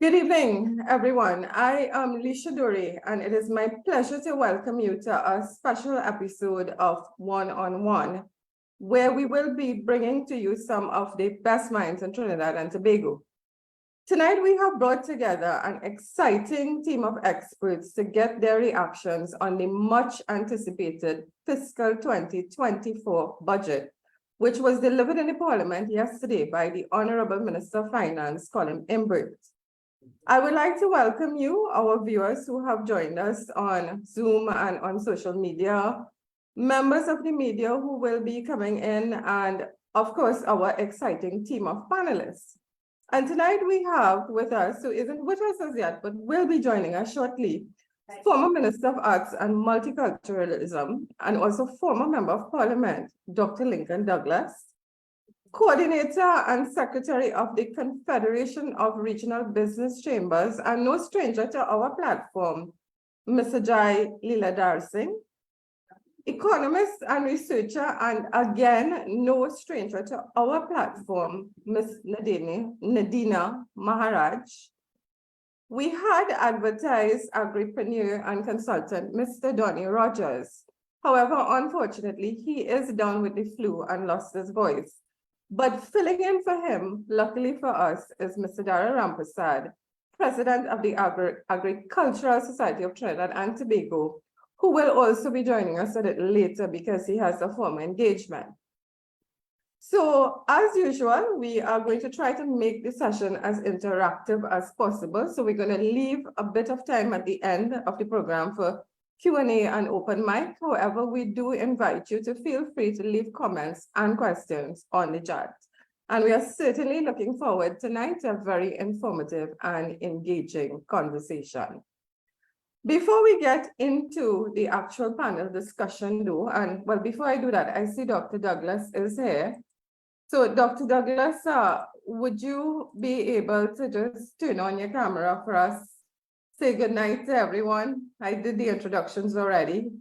Good evening, everyone. I am 𝗲𝘅𝗰𝗶𝗁, and it is my pleasure to welcome you to a special episode of One-on-One, where we will be bringing to you some of the best minds in Trinidad and Tobago. Tonight, we have brought together an exciting team of experts to get their reactions on the much anticipated fiscal 2024 budget, which was delivered in the Parliament yesterday by the Honorable Minister of Finance, 𝗲𝘅𝗰𝗶𝗁. I would like to welcome you, our viewers who have joined us on Zoom and on social media, members of the media who will be coming in, and of course, our exciting team of panelists. And tonight we have with us, who isn't with us as yet, but will be joining us shortly, former Minister of Arts and Multiculturalism, and also former Member of Parliament, Dr. Lincoln Douglas, Coordinator and Secretary of the Confederation of Regional Business Chambers, and no stranger to our platform, Mr. 𝗲𝘅𝗰𝗶𝗁, economist and researcher, and again, no stranger to our platform, Ms. Nadina Maharaj. We had advertised agripreneur and consultant, Mr. Donnie Rogers. However, unfortunately, he is down with the flu and lost his voice. But filling in for him, luckily for us, is Mr. 𝗲𝘅𝗰𝗶𝗁, President of the Agricultural Society of Trinidad and Tobago, who will also be joining us a little later because he has a formal engagement. So, as usual, we are going to try to make the session as interactive as possible. So we're going to leave a bit of time at the end of the program for Q&A and open mic. However, we do invite you to feel free to leave comments and questions on the chat. And we are certainly looking forward tonight to a very informative and engaging conversation. Before we get into the actual panel discussion though, and well, before I do that, I see Dr. Douglas is here. So Dr. Douglas, would you be able to just turn on your camera for us? Say good night to everyone. I did the introductions already.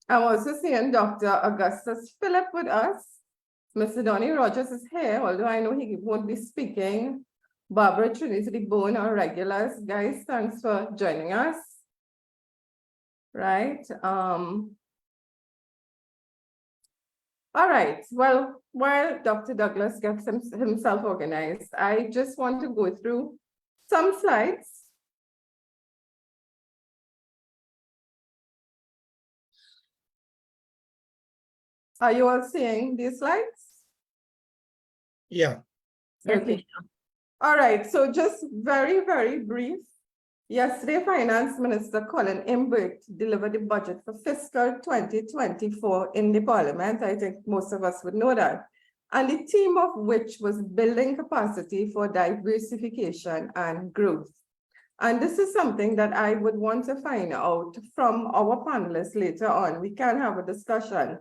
I'm also seeing Dr. Augustus Philip with us. Mr. Donnie Rogers is here, although I know he won't be speaking. Barbara Trinity Bone, our regulars. Guys, thanks for joining us. Right. All right, well, while Dr. Douglas gets himself organized, I just want to go through some slides. Are you all seeing these slides? Yeah. Okay. All right, so just very, very brief. Yesterday, Finance Minister 𝗲𝘅𝗰𝗶𝗁 delivered the budget for fiscal 2024 in the Parliament. I think most of us would know that. And the theme of which was building capacity for diversification and growth. And this is something that I would want to find out from our panelists later on. We can have a discussion.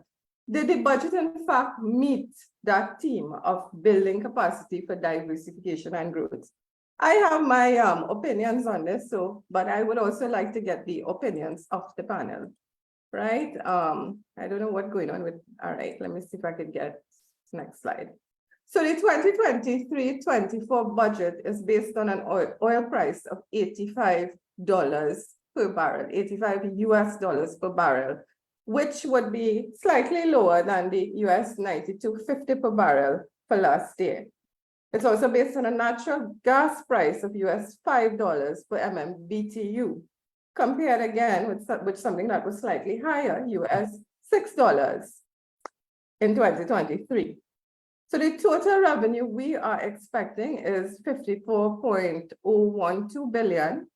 Did the budget, in fact, meet that theme of building capacity for diversification and growth? I have my opinions on this, but I would also like to get the opinions of the panel, right? I don't know what's going on with, all right, let me see if I can get next slide. So the 2023-24 budget is based on an oil price of $85 per barrel, $85 per barrel, which would be slightly lower than the US 92.50 per barrel for last year. It's also based on a natural gas price of US $5 per MMBTU, compared again with something that was slightly higher, US $6 in 2023. So the total revenue we are expecting is $54.012 billion.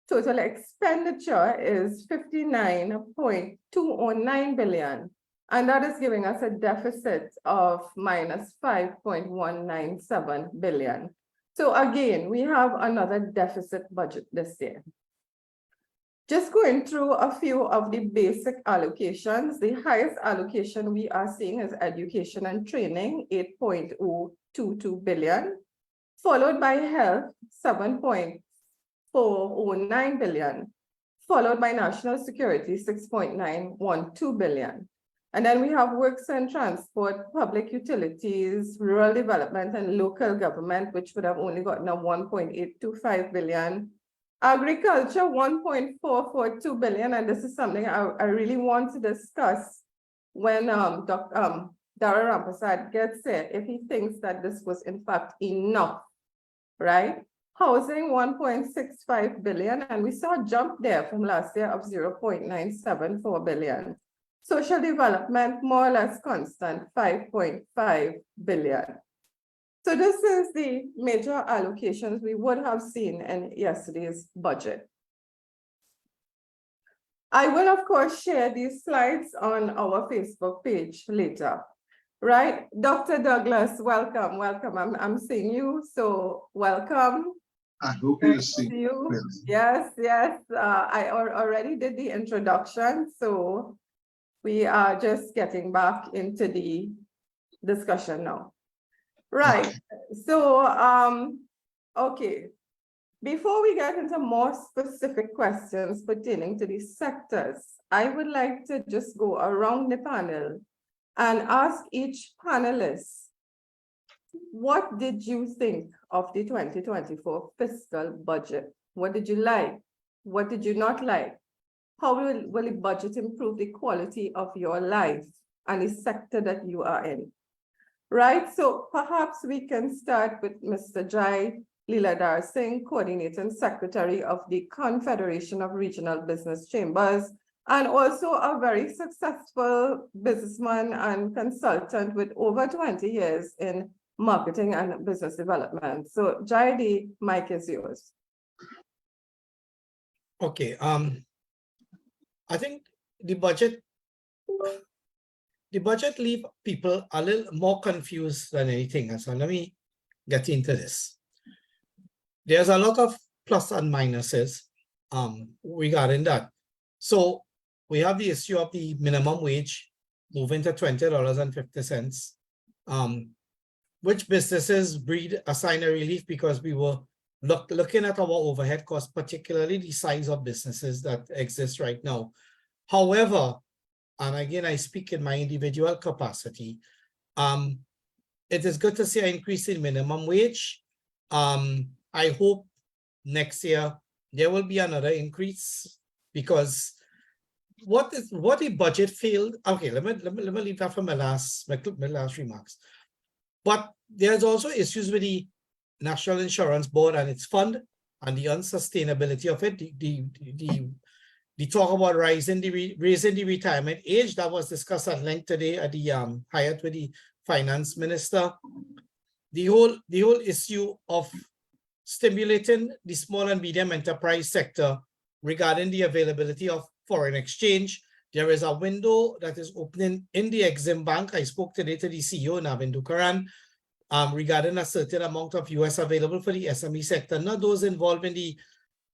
Total expenditure is $59.209 billion. And that is giving us a deficit of minus $5.197 billion. So again, we have another deficit budget this year. Just going through a few of the basic allocations, the highest allocation we are seeing is education and training, $8.022 billion, followed by health, $7.409 billion, followed by national security, $6.912 billion. And then we have works and transport, public utilities, rural development and local government, which would have only gotten a 1.825 billion. Agriculture, 1.442 billion. And this is something I really want to discuss when Dr. 𝗲𝘅𝗰𝗶𝑚𝑍 gets here, if he thinks that this was in fact enough, right? Housing, 1.65 billion. And we saw a jump there from last year of 0.974 billion. Social development, more or less constant, 5.5 billion. So this is the major allocations we would have seen in yesterday's budget. I will, of course, share these slides on our Facebook page later. Right, Dr. Douglas, welcome, welcome. I'm seeing you, so welcome. I hope you see you. Yes, yes. I already did the introduction, so we are just getting back into the discussion now. Right. Okay. So, okay. Before we get into more specific questions pertaining to these sectors, I would like to just go around the panel and ask each panelist, what did you think of the 2024 fiscal budget? What did you like? What did you not like? How will the budget improve the quality of your life and the sector that you are in? Right, so perhaps we can start with Mr. Jai Leeladhar Singh, Coordinator and Secretary of the Confederation of Regional Business Chambers, and also a very successful businessman and consultant with over 20 years in marketing and business development. So Jai, the mic is yours. Okay, I think the budget leave people a little more confused than anything. And so let me get into this. There's a lot of plus and minuses regarding that. So we have the issue of the minimum wage moving to $20.50, which businesses breed a sign of relief because we were looking at our overhead costs, particularly the size of businesses that exist right now. However, and again, I speak in my individual capacity, it is good to see an increase in minimum wage. I hope next year there will be another increase, because what the budget failed. Okay, let me leave that for my last remarks. But there's also issues with the National Insurance Board and its fund and the unsustainability of it. The talk about raising the retirement age that was discussed at length today at the Hyatt with the finance minister. The whole issue of stimulating the small and medium enterprise sector regarding the availability of foreign exchange. There is a window that is opening in the Exim Bank. I spoke today to the CEO, Navin Dukaran, regarding a certain amount of US available for the SME sector, not those involved in the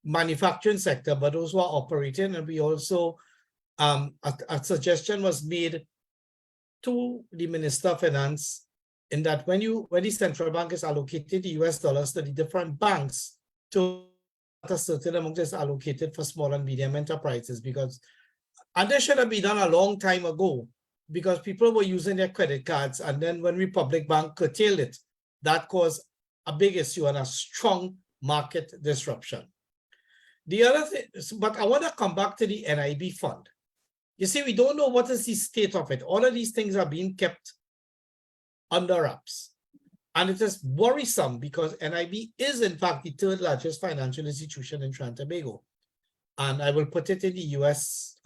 manufacturing sector, but those who are operating. And we also, a suggestion was made to the Minister of Finance in that when the central bank is allocated the US dollars to the different banks, to a certain amount is allocated for small and medium enterprises, and this should have been done a long time ago, because people were using their credit cards, and then when Republic Bank curtailed it, that caused a big issue and a strong market disruption. The other thing, but I want to come back to the NIB fund. You see, we don't know what is the state of it. All of these things are being kept under wraps. And it is worrisome because NIB is in fact the third largest financial institution in Trinidad and Tobago. And I will put it in the US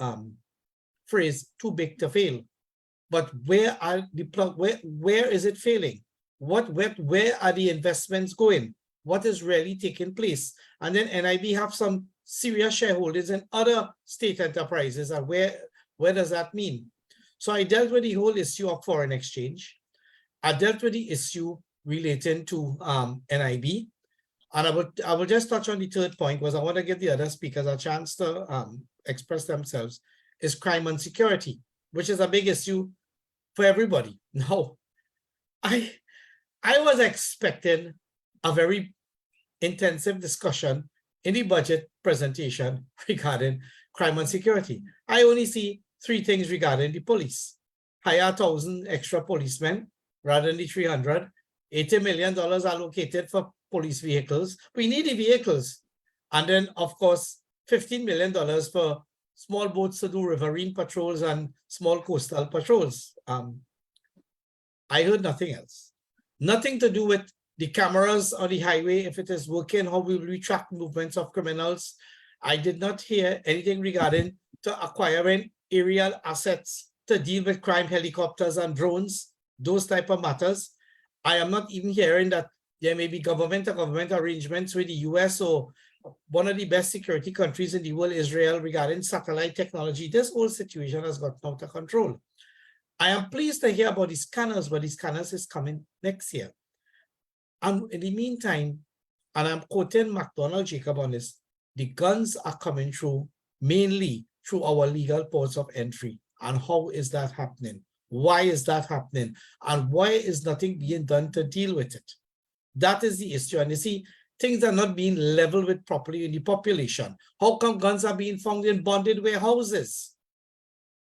phrase, too big to fail. But where is it failing? Where are the investments going? What is really taking place? And then NIB have some serious shareholders in other state enterprises. And where does that mean? So I dealt with the whole issue of foreign exchange. I dealt with the issue relating to NIB. And I will just touch on the third point, because I want to give the other speakers a chance to express themselves, is crime and security, which is a big issue for everybody. Now, I was expecting a very intensive discussion in the budget presentation regarding crime and security. I only see three things regarding the police. hire 1,000 extra policemen rather than the 300. $80 million allocated for police vehicles. We need the vehicles. And then, of course, $15 million for small boats to do riverine patrols and small coastal patrols. I heard nothing else. Nothing to do with the cameras on the highway, if it is working, how will we track movements of criminals. I did not hear anything regarding to acquiring aerial assets to deal with crime helicopters and drones, those type of matters. I am not even hearing that there may be government-to-government arrangements with the US or one of the best security countries in the world, Israel, regarding satellite technology. This whole situation has gotten out of control. I am pleased to hear about the scanners, but the scanners is coming next year. And in the meantime, and I'm quoting McDonald Jacob on this, the guns are coming through mainly through our legal ports of entry. And how is that happening? Why is that happening? And why is nothing being done to deal with it? That is the issue. And you see, things are not being leveled with properly in the population. How come guns are being found in bonded warehouses?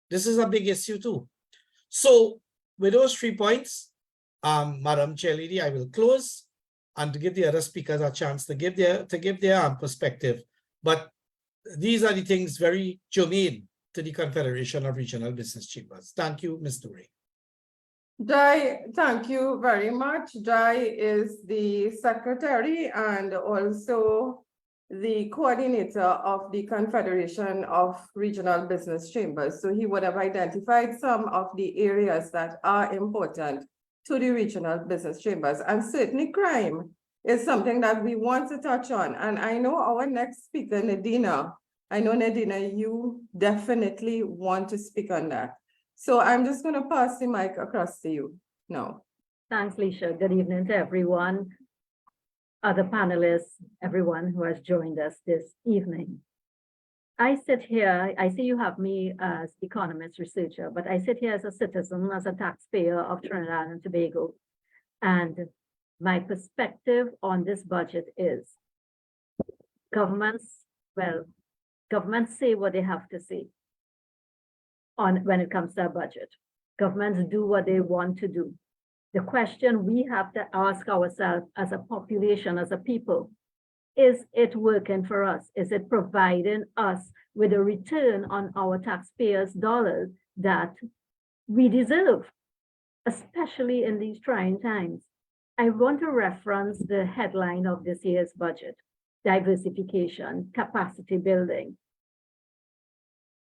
This is a big issue too. So with those 3 points, Madam Chair Lady, I will close and to give the other speakers a chance to give their perspective. But these are the things very germane to the Confederation of Regional Business Chambers. Thank you, Ms. Dure. Jai, thank you very much. Jai is the secretary and also the coordinator of the Confederation of Regional Business Chambers. So he would have identified some of the areas that are important to the regional business chambers. And certainly crime is something that we want to touch on. And I know our next speaker, Nadina, you definitely want to speak on that. So I'm just going to pass the mic across to you now. Thanks, Leisha. Good evening to everyone, other panelists, everyone who has joined us this evening. I sit here, I see you have me as economist researcher, but I sit here as a citizen, as a taxpayer of Trinidad and Tobago. And my perspective on this budget is governments say what they have to say when it comes to a budget. Governments do what they want to do. The question we have to ask ourselves as a population, as a people, is it working for us? Is it providing us with a return on our taxpayers' dollars that we deserve, especially in these trying times? I want to reference the headline of this year's budget: diversification, capacity building.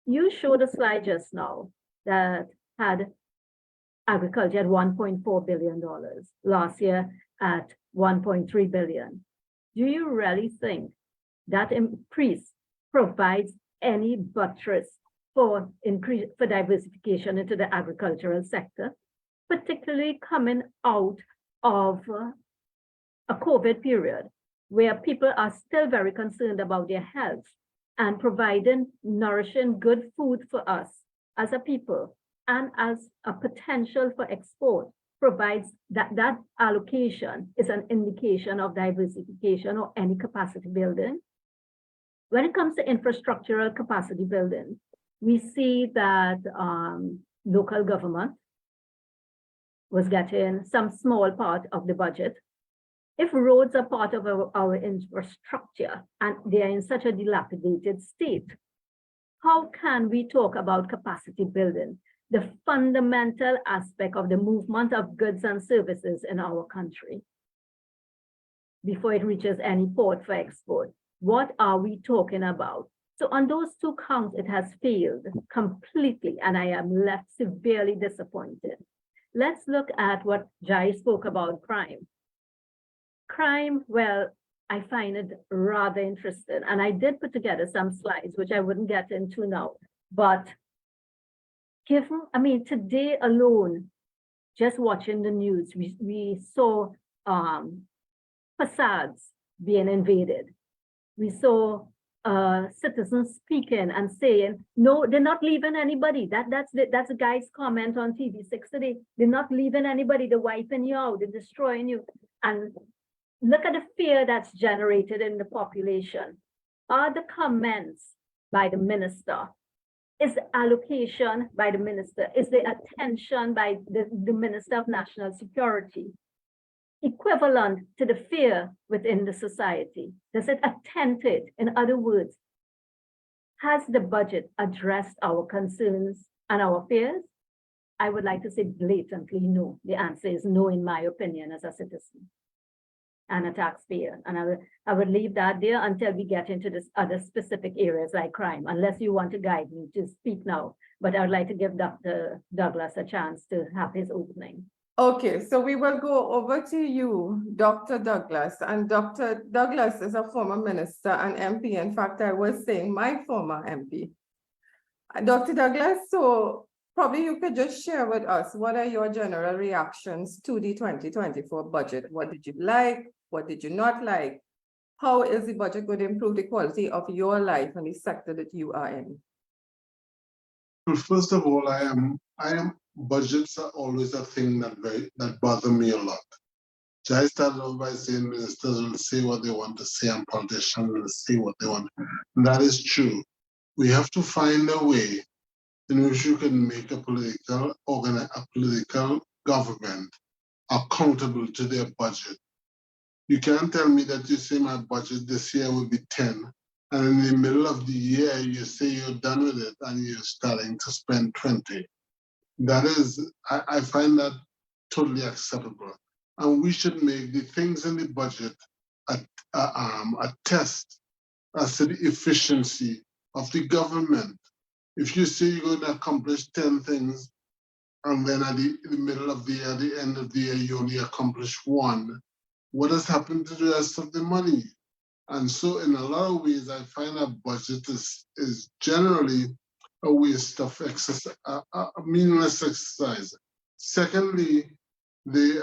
You showed a slide just now that had agriculture at $1.4 billion, last year at $1.3 billion. Do you really think that increase provides any buttress for diversification into the agricultural sector, particularly coming out of a COVID period where people are still very concerned about their health, and providing nourishing good food for us as a people and as a potential for export provides that allocation is an indication of diversification or any capacity building. When it comes to infrastructural capacity building, we see that local government was getting some small part of the budget. If roads are part of our infrastructure and they are in such a dilapidated state, how can we talk about capacity building, the fundamental aspect of the movement of goods and services in our country before it reaches any port for export? What are we talking about? So on those two counts, it has failed completely, and I am left severely disappointed. Let's look at what Jai spoke about: crime. Crime, well, I find it rather interesting. And I did put together some slides, which I wouldn't get into now. But today alone, just watching the news, we saw facades being invaded. We saw citizens speaking and saying, no, they're not leaving anybody. That's the guy's comment on TV6 today. They're not leaving anybody. They're wiping you out. They're destroying you. And look at the fear that's generated in the population. Are the comments by the minister is the allocation by the minister, is the attention by the Minister of National Security equivalent to the fear within the society? Does it attend to it? In other words, has the budget addressed our concerns and our fears? I would like to say blatantly no. The answer is no, in my opinion, as a citizen and a taxpayer. And I would leave that there until we get into this other specific areas like crime, unless you want to guide me to speak now. But I would like to give Dr. Douglas a chance to have his opening. Okay, so we will go over to you, Dr. Douglas. And Dr. Douglas is a former minister and MP. In fact, I was saying my former MP. Dr. Douglas, so probably you could just share with us, what are your general reactions to the 2024 budget? What did you like? What did you not like? How is the budget going to improve the quality of your life and the sector that you are in? Well, first of all, budgets are always a thing that bother me a lot. So I started off by saying ministers will say what they want to say and politicians will say what they want. And that is true. We have to find a way in which you can make a political government accountable to their budget. You can't tell me that you say my budget this year will be 10, and in the middle of the year, you say you're done with it and you're starting to spend 20. That is, I find that totally acceptable. And we should make the things in the budget a test as to the efficiency of the government. If you say you're going to accomplish 10 things, and then at the middle of the year, at the end of the year, you only accomplish 1, what has happened to the rest of the money? And so in a lot of ways, I find that budget is generally a waste of exercise, a meaningless exercise. Secondly, this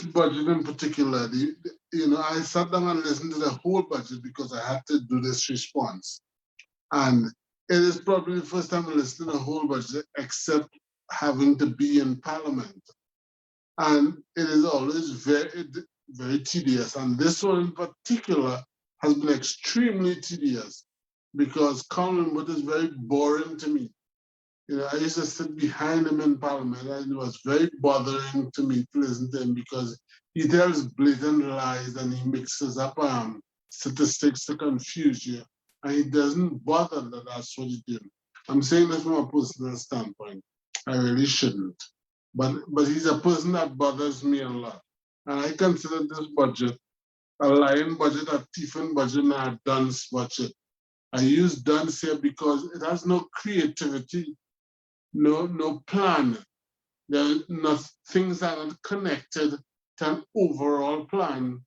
budget in particular, I sat down and listened to the whole budget because I had to do this response. And it is probably the first time I listened to the whole budget, except having to be in Parliament. And it is always very, very tedious. And this one in particular has been extremely tedious because Colin Wood is very boring to me. I used to sit behind him in Parliament, and it was very bothering to me to listen to him because he tells blatant lies and he mixes up statistics to confuse you. And he doesn't bother that that's what he's doing. I'm saying this from a personal standpoint. I really shouldn't. But he's a person that bothers me a lot. And I consider this budget a lying budget, a thieving budget, and a dunce budget. I use dunce here because it has no creativity, no plan. Things are not connected to an overall plan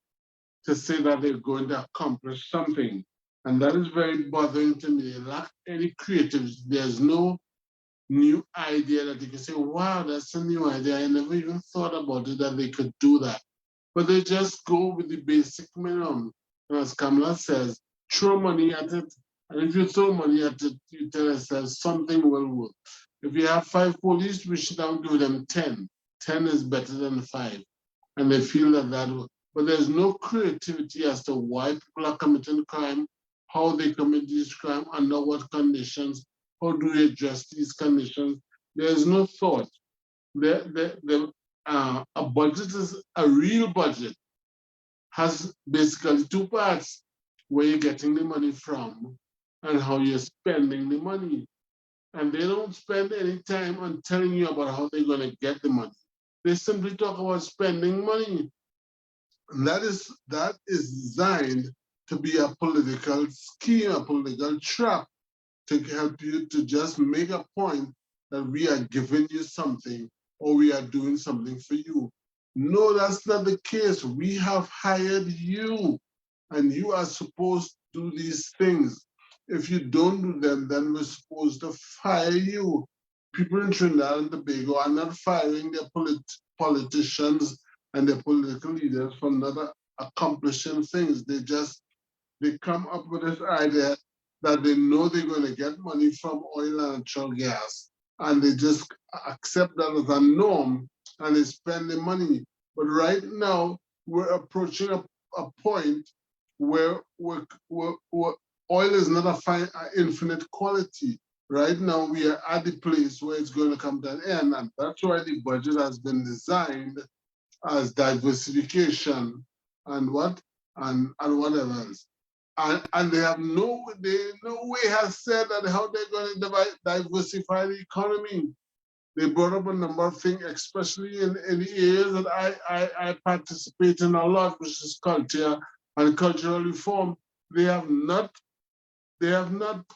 to say that they're going to accomplish something. And that is very bothering to me. They lack any creativity. There's no new idea that you can say, wow, that's a new idea. I never even thought about it, that they could do that. But they just go with the basic minimum. And as Kamala says, throw money at it. And if you throw money at it, you tell yourself something will work. If you have 5 police, we should now give them 10. 10 is better than 5. And they feel that will. But there's no creativity as to why people are committing crime, how they commit these crimes, under what conditions, how do we address these conditions? There is no thought. A budget is a real budget, has basically 2 parts: where you're getting the money from and how you're spending the money. And they don't spend any time on telling you about how they're going to get the money. They simply talk about spending money. And that is designed to be a political scheme, a political trap, to help you to just make a point that we are giving you something or we are doing something for you. No, that's not the case. We have hired you and you are supposed to do these things. If you don't do them, then we're supposed to fire you. People in Trinidad and Tobago are not firing their politicians and their political leaders for not accomplishing things. They come up with this idea that they know they're going to get money from oil and natural gas, and they just accept that as a norm, and they spend the money. But right now, we're approaching a point where oil is not a infinite quality. Right now, we are at the place where it's going to come to an end, and that's why the budget has been designed as diversification and whatever else. And they have no way has said that how they're going to diversify the economy. They brought up a number of things, especially in the areas that I participate in a lot, which is culture and cultural reform. They have not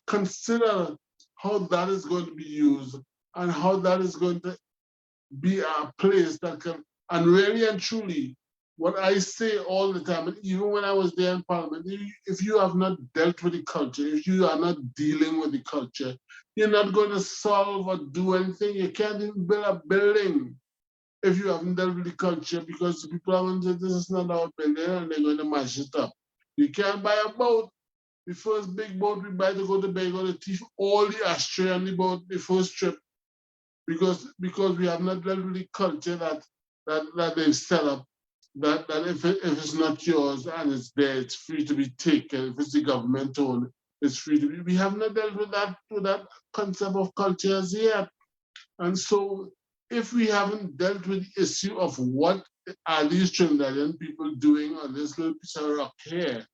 considered how that is going to be used and how that is going to be a place that can, and really and truly, what I say all the time, and even when I was there in Parliament, if you have not dealt with the culture, if you are not dealing with the culture, you're not going to solve or do anything. You can't even build a building if you haven't dealt with the culture, because the people are going to say, this is not our building, and they're going to mash it up. You can't buy a boat. The first big boat we buy to go to bed, going to thief all the ashtray on the boat the first trip, because we have not dealt with the culture that they've set up. That if it's not yours and it's there, it's free to be taken. If it's the government owned, it's free to be. We have not dealt with that concept of culture as yet. And so if we haven't dealt with the issue of what are these Trinidadian people doing on this little piece of rock here,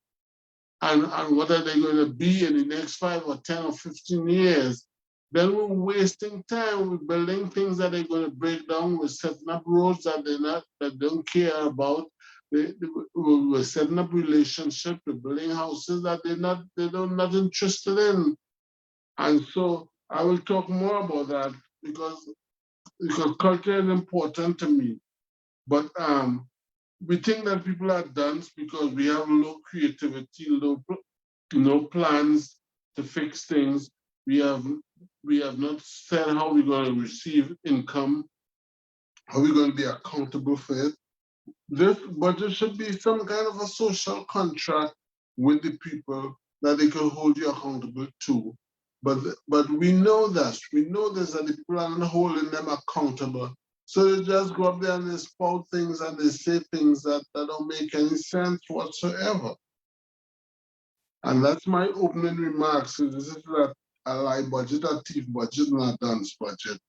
and what are they going to be in the next 5 or 10 or 15 years, then we're wasting time. We're building things that they're going to break down. We're setting up roads that they don't care about. We're setting up relationships. We're building houses that they're not interested in. And so I will talk more about that because culture is important to me. But we think that people are dunce because we have low creativity, no plans to fix things. We have not said how we're going to receive income, how we're going to be accountable for it. This budget should be some kind of a social contract with the people that they can hold you accountable to. But we know this that the people are not holding them accountable. So they just go up there and they spout things and they say things that don't make any sense whatsoever. And that's my opening remarks. So this is a lie budget, a thief budget, not a dance budget.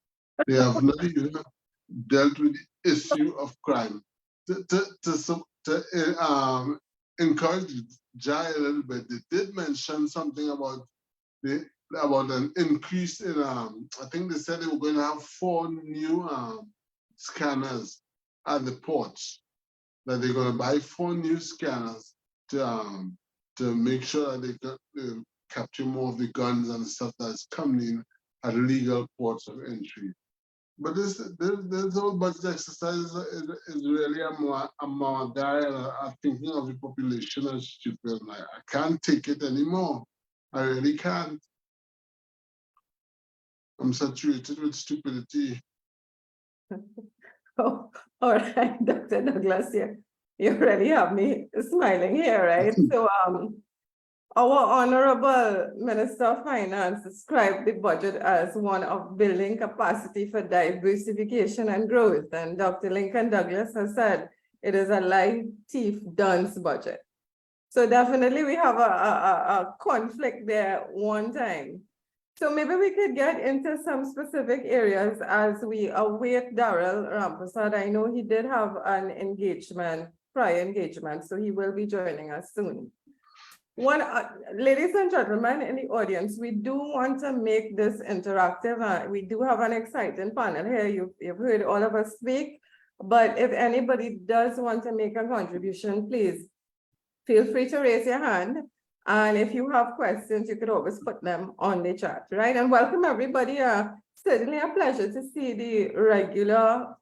They have not even dealt with the issue of crime. To encourage Jai a little bit, they did mention something about an increase in, I think they said they were going to have 4 new scanners at the ports, that they're going to buy 4 new scanners to make sure that they capture more of the guns and stuff that's coming in at legal ports of entry. But this whole budget exercise is really a thinking of the population as stupid. I can't take it anymore. I really can't. I'm saturated with stupidity. Oh, all right, Dr. Douglas, you really have me smiling here, right? So our Honorable Minister of Finance described the budget as one of building capacity for diversification and growth. And Dr. Lincoln Douglas has said it is a lie, thief, dunce budget. So definitely we have a conflict there one time. So maybe we could get into some specific areas as we await 𝗲𝘅𝗰𝗶𝘁𝗶. I know he did have an engagement, prior engagement, so he will be joining us soon. Ladies and gentlemen in the audience, we do want to make this interactive. We do have an exciting panel here. You've heard all of us speak, but if anybody does want to make a contribution, please feel free to raise your hand. And if you have questions, you could always put them on the chat, right? And welcome everybody. Certainly a pleasure to see the regular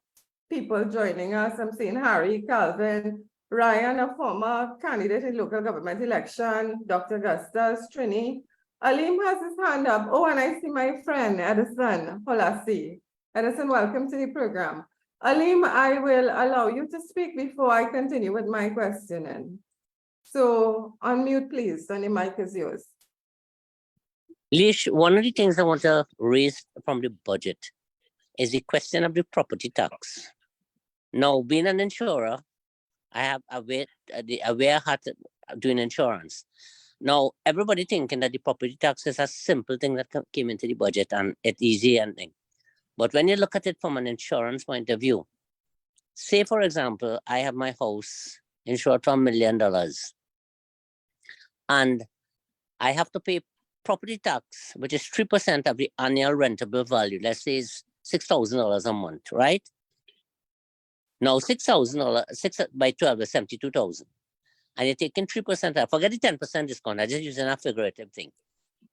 people joining us. I'm seeing Harry, Calvin, Ryan, a former candidate in local government election, Dr. Augustus, Trini. Alim has his hand up. Oh, and I see my friend, Edison Holasi. Edison, welcome to the program. Alim, I will allow you to speak before I continue with my questioning. So unmute, please, and the mic is yours. Lish, one of the things I want to raise from the budget is the question of the property tax. Now, being an insurer, I have the aware hat doing insurance. Now, everybody thinking that the property tax is a simple thing that came into the budget and it's easy and thing. But when you look at it from an insurance point of view, say, for example, I have my house insured for $1 million and I have to pay property tax, which is 3% of the annual rentable value. Let's say it's $6,000 a month, right? Now, $6,000, 6 by 12 is 72,000. And you're taking 3%, forget the 10% discount, I'm just using a figurative thing.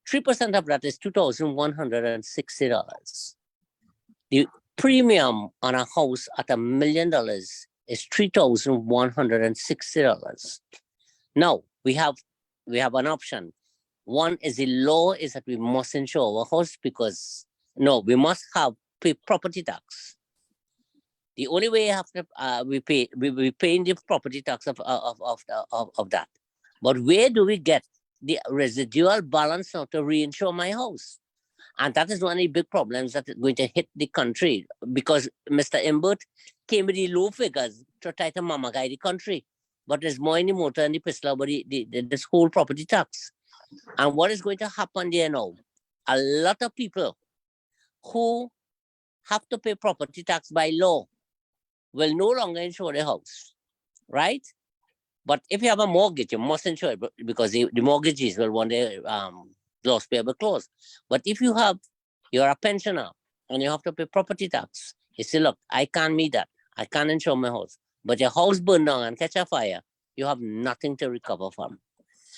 3% of that is $2,160. The premium on a house at $1 million is $3,160. Now, we have an option. One is the law is that we must insure our house because, no, we must pay property tax. The only way you have to we paying the property tax of that. But where do we get the residual balance now to reinsure my house? And that is one of the big problems that is going to hit the country because Mr. 𝗲𝗏𝗏 came with the low figures to try to mama guide the country. But there's more in the motor and the pistol about this whole property tax. And what is going to happen there now? A lot of people who have to pay property tax by law will no longer insure their house, right? But if you have a mortgage, you must insure it because the mortgagees will want their loss payable clause. But if you're a pensioner and you have to pay property tax, you say, look, I can't meet that. I can't insure my house. But your house burned down and catch a fire, you have nothing to recover from.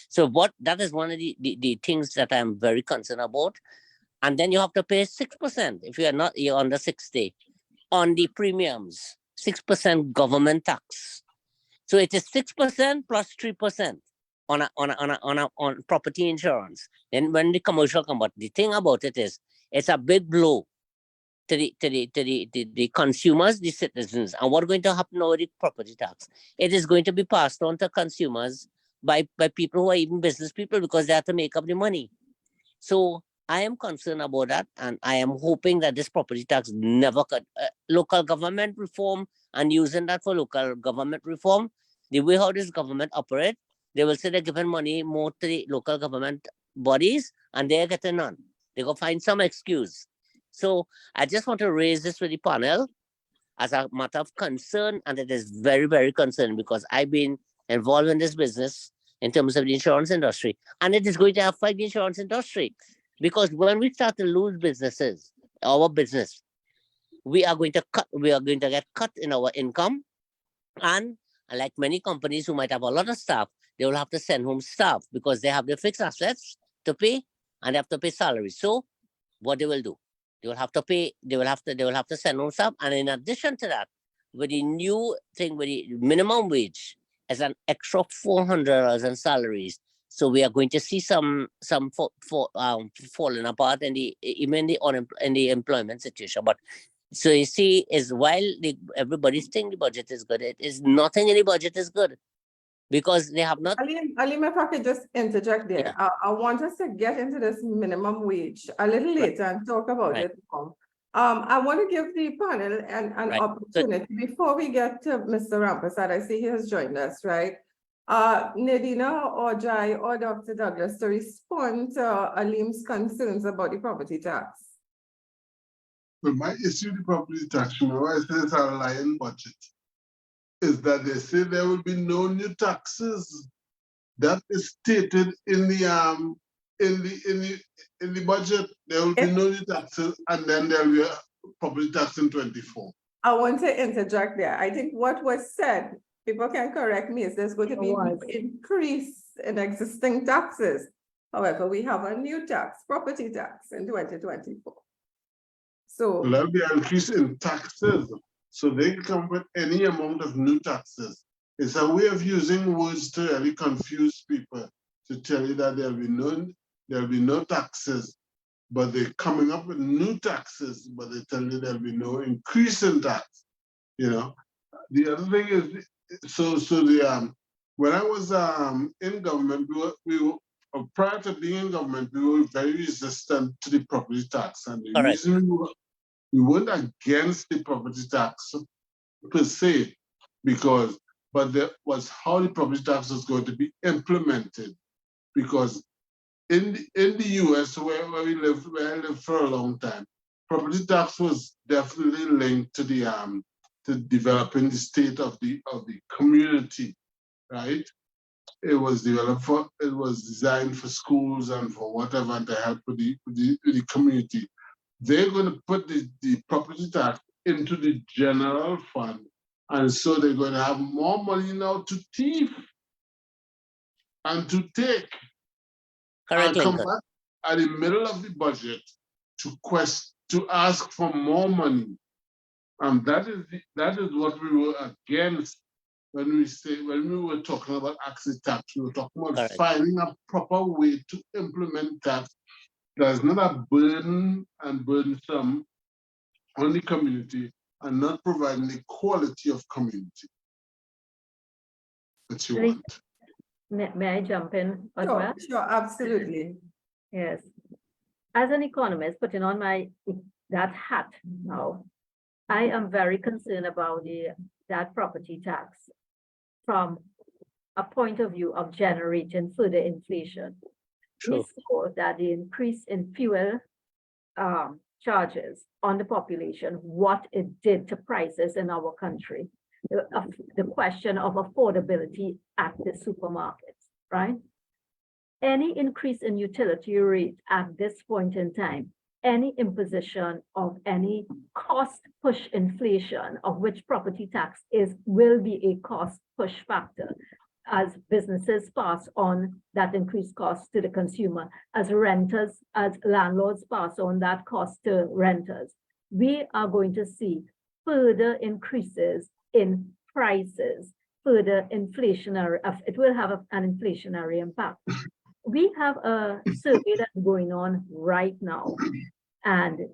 So that is one of the things that I'm very concerned about. And then you have to pay 6% if you're under 60 on the premiums, 6% government tax. So it is 6% plus 3% on property insurance. Then when the commercial come, but the thing about it is it's a big blow to the consumers, the citizens. And what's going to happen now with the property tax? It is going to be passed on to consumers by people who are even business people because they have to make up the money. So I am concerned about that, and I am hoping that this property tax never could. Local government reform and using that for local government reform, the way how this government operate, they will say they're giving money more to the local government bodies, and they're getting none. They go find some excuse. So I just want to raise this with the panel as a matter of concern, and it is very, very concerning because I've been involved in this business in terms of the insurance industry, and it is going to affect the insurance industry because when we start to lose businesses, our business, we are going to get cut in our income, and like many companies who might have a lot of staff, they will have to send home staff because they have the fixed assets to pay and they have to pay salaries. So what they will do? They will have to pay, they will have to send home staff. And in addition to that, with the new thing with the minimum wage as an extra $400 in salaries. So we are going to see some falling apart in the employment situation. But so you see, is while everybody's think the budget is good, it is nothing in the budget is good because they have not. Alim, if I could just interject there, yeah. I want us to get into this minimum wage a little later and talk about it more. I want to give the panel an opportunity before we get to Mr. Rampersad. I see he has joined us, right? Nadina or Jai or Dr. Douglas to respond to Alim's concerns about the property tax. Well, my issue with the property tax, you know, I say it's a lying budget, is that they say there will be no new taxes. That is stated in the budget. There will be no new taxes, and then there will be a property tax in 24. I want to interject there. I think what was said, people can correct me, is there's going to be an increase in existing taxes. However, we have a new tax, property tax in 2024. So well, there'll be an increase in taxes. So they come with any amount of new taxes. It's a way of using words to really confuse people, to tell you that there'll be no taxes, but they're coming up with new taxes, but they tell you there'll be no increase in tax. You know, the other thing is, when I was in government, we were prior to being in government, we were very resistant to the property tax, and the reason we weren't against the property tax per se, but there was how the property tax was going to be implemented. because in the US where I lived for a long time, property tax was definitely linked to the to developing the state of the community, right? It was designed for schools and for whatever to help with the community. They're going to put the property tax into the general fund, and so they're going to have more money now to thief and to take. Correct, And come Lincoln. back at the middle of the budget to ask for more money. And that is what we were against when we were talking about access tax. We were talking about Correct. finding a proper way to implement tax that is not a burden and burdensome on the community and not providing the quality of community that you Lee- want. May I jump in as well? Sure, absolutely. Yes. As an economist, putting on that hat now, I am very concerned about that property tax from a point of view of generating further inflation. We Sure. saw that the increase in fuel charges on the population, what it did to prices in our country. The question of affordability at the supermarkets, right? Any increase in utility rate at this point in time, any imposition of any cost push inflation, of which property tax will be a cost push factor, as businesses pass on that increased cost to the consumer, as landlords pass on that cost to renters. We are going to see further increases in prices, further inflationary, it will have an inflationary impact. We have a survey that's going on right now. And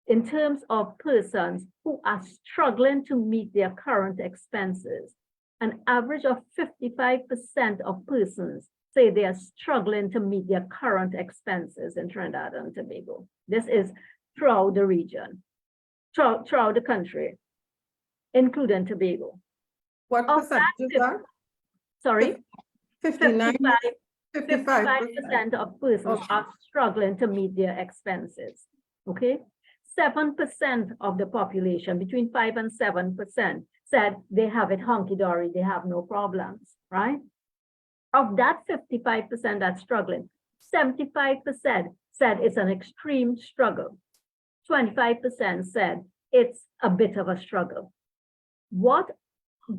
in terms of persons who are struggling to meet their current expenses, an average of 55% of persons say they are struggling to meet their current expenses in Trinidad and Tobago. This is throughout the region, throughout the country, including Tobago. What Of percentage is that? Sorry? 59, 55%. 55% of persons are struggling to meet their expenses, okay? 7% of the population, between 5 and 7%, said they have it hunky-dory, they have no problems, right? Of that 55% that's struggling, 75% said it's an extreme struggle. 25% said it's a bit of a struggle. What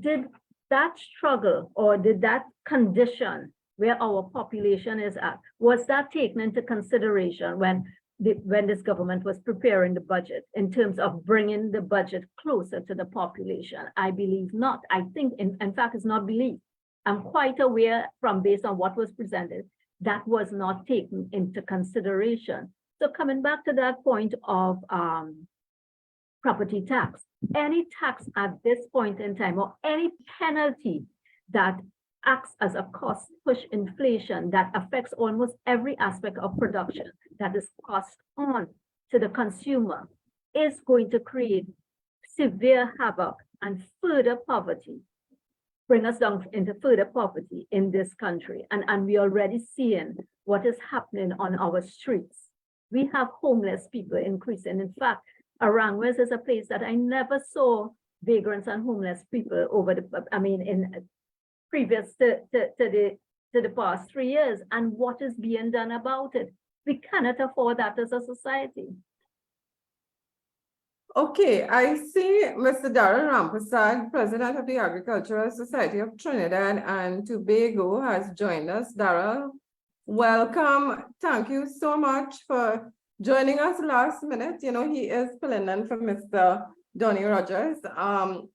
did that struggle or did that condition where our population is at, was that taken into consideration when this government was preparing the budget in terms of bringing the budget closer to the population? I believe not. I think, in fact, it's not believed. I'm quite aware based on what was presented, that was not taken into consideration. So coming back to that point of property tax, any tax at this point in time or any penalty that acts as a cost push inflation that affects almost every aspect of production that is passed on to the consumer is going to create severe havoc and further poverty, bring us down into further poverty in this country. And we're already seeing what is happening on our streets. We have homeless people increasing. In fact, Arangwes is a place that I never saw vagrants and homeless people in previous to the past 3 years. And what is being done about it? We cannot afford that as a society. Okay, I see Mr. 𝗲𝘅𝗰𝗶𝗁, President of the Agricultural Society of Trinidad and Tobago, has joined us. Darrell, welcome. Thank you so much for joining us last minute. You know, he is filling in for Mr. Donnie Rogers.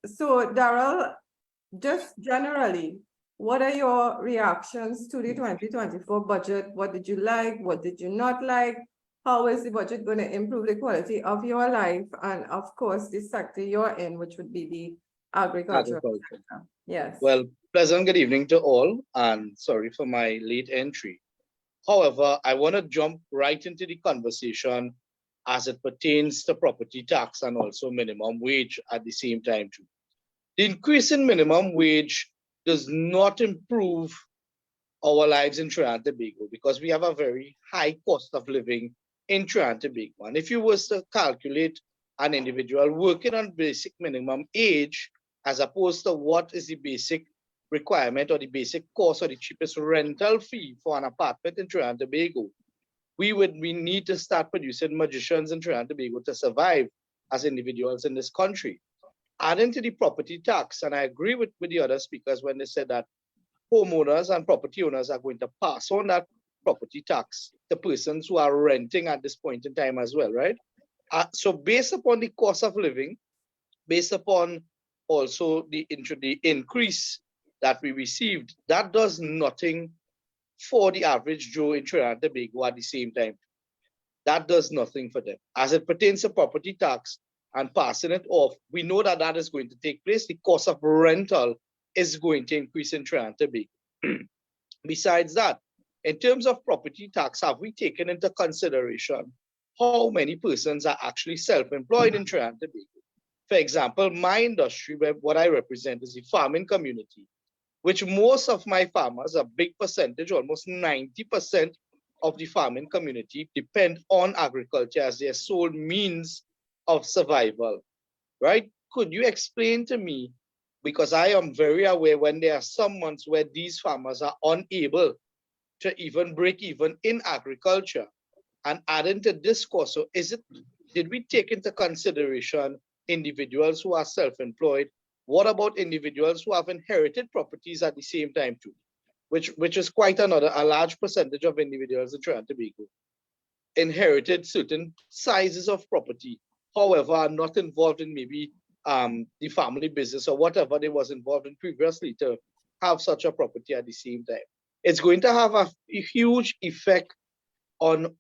So Darrell, just generally, what are your reactions to the 2024 budget? What did you like? What did you not like? How is the budget going to improve the quality of your life? And of course, the sector you're in, which would be the agriculture. Sector. Yes. Well, pleasant good evening to all, and sorry for my late entry. However, I want to jump right into the conversation as it pertains to property tax and also minimum wage at the same time too. The increase in minimum wage does not improve our lives in Trinidad and Tobago, because we have a very high cost of living in Trinidad and Tobago. And if you was to calculate an individual working on basic minimum age, as opposed to what is the basic requirement or the basic cost or the cheapest rental fee for an apartment in Trinidad and Tobago, we need to start producing magicians in Trinidad and Tobago to survive as individuals in this country. Adding to the property tax, and I agree with the other speakers when they said that homeowners and property owners are going to pass on that property tax to persons who are renting at this point in time as well, right? So based upon the cost of living, based upon also the increase that we received, that does nothing for the average Joe in Trinidad and Tobago at the same time. That does nothing for them. As it pertains to property tax and passing it off, we know that that is going to take place. The cost of rental is going to increase in Trinidad and Tobago. Besides that, in terms of property tax, have we taken into consideration how many persons are actually self-employed in Trinidad and Tobago? For example, my industry, where what I represent is the farming community, which most of my farmers, a big percentage, almost 90% of the farming community depend on agriculture as their sole means of survival, right? Could you explain to me, because I am very aware when there are some months where these farmers are unable to even break even in agriculture, and adding to this cost, so did we take into consideration individuals who are self-employed? What about individuals who have inherited properties at the same time too? Which is quite a large percentage of individuals in Trinidad and Tobago inherited certain sizes of property, however, are not involved in maybe the family business or whatever they was involved in previously to have such a property at the same time. It's going to have a huge effect on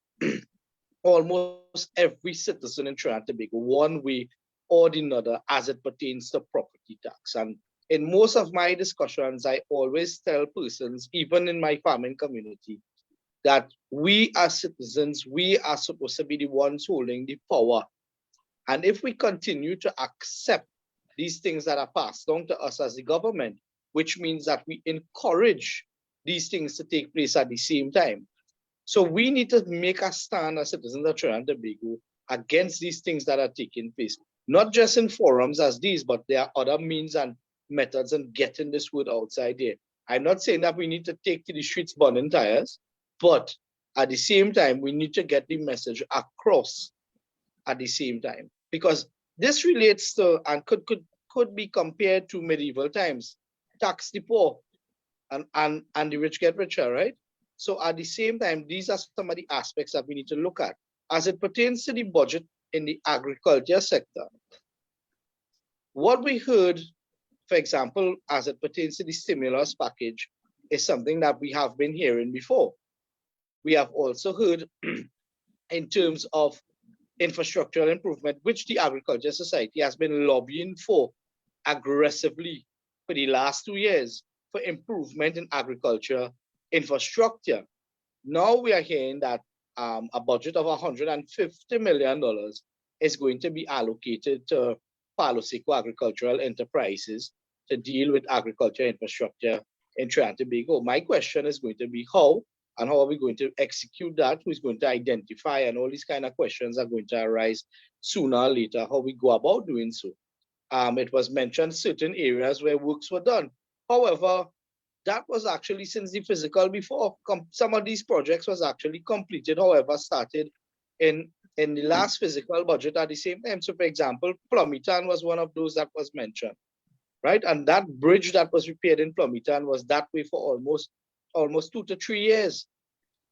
almost every citizen in Trinidad and Tobago, one way or another, as it pertains to property tax. And in most of my discussions, I always tell persons, even in my farming community, that we as citizens, we are supposed to be the ones holding the power. And if we continue to accept these things that are passed on to us as the government, which means that we encourage these things to take place at the same time. So we need to make a stand as citizens of Trinidad and Tobago against these things that are taking place, not just in forums as these, but there are other means and methods in getting this word outside there. I'm not saying that we need to take to the streets burning tires, but at the same time, we need to get the message across at the same time, because this relates to and could be compared to medieval times, tax the poor and the rich get richer, right? So at the same time, these are some of the aspects that we need to look at. As it pertains to the budget in the agriculture sector, what we heard, for example, as it pertains to the stimulus package, is something that we have been hearing before. We have also heard in terms of infrastructural improvement, which the Agriculture Society has been lobbying for aggressively for the last 2 years for improvement in agriculture infrastructure. Now we are hearing that a budget of $150 million is going to be allocated to 𝗲𝑜𝑟𝑚𝑒𝑟 agricultural enterprises to deal with agriculture infrastructure in Trinidad and Tobago. My question is going to be how, and how are we going to execute that? Who's going to identify? And all these kind of questions are going to arise sooner or later, how we go about doing so. It was mentioned certain areas where works were done. However, that was actually since the physical before. Some of these projects was actually completed, however, started in the last physical budget at the same time. So for example, 𝗲𝑜𝑟𝑚𝑒𝑟 was one of those that was mentioned, right? And that bridge that was repaired in 𝗲𝑜𝑟𝑚𝑒𝑟 was that way for almost 2 to 3 years